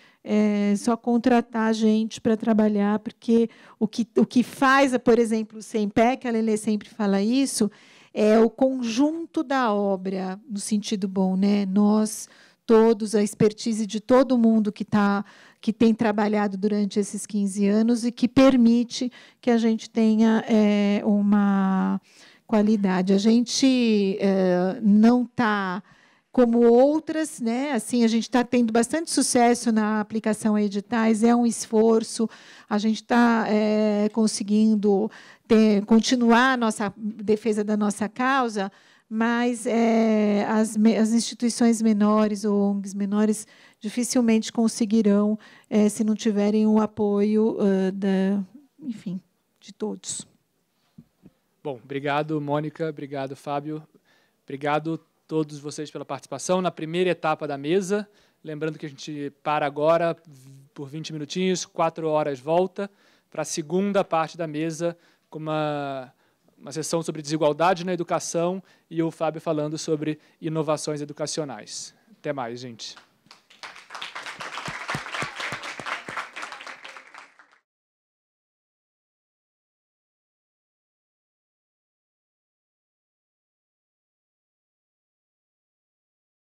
só contratar gente para trabalhar, porque o que faz, por exemplo, o SEMPEC, a Lelê sempre fala isso, é o conjunto da obra, no sentido bom, né? Nós todos, a expertise de todo mundo que tem trabalhado durante esses 15 anos e que permite que a gente tenha uma qualidade. A gente não está como outras, né? Assim, a gente está tendo bastante sucesso na aplicação a editais, é um esforço, a gente está conseguindo continuar a nossa defesa da nossa causa, mas as instituições menores ou ONGs menores dificilmente conseguirão se não tiverem o apoio enfim, de todos. Bom, obrigado, Mônica, obrigado, Fábio, obrigado todos vocês pela participação na primeira etapa da mesa. Lembrando que a gente para agora por 20 minutinhos, 4 horas volta. para a segunda parte da mesa, com uma sessão sobre desigualdade na educação e o Fábio falando sobre inovações educacionais. Até mais, gente.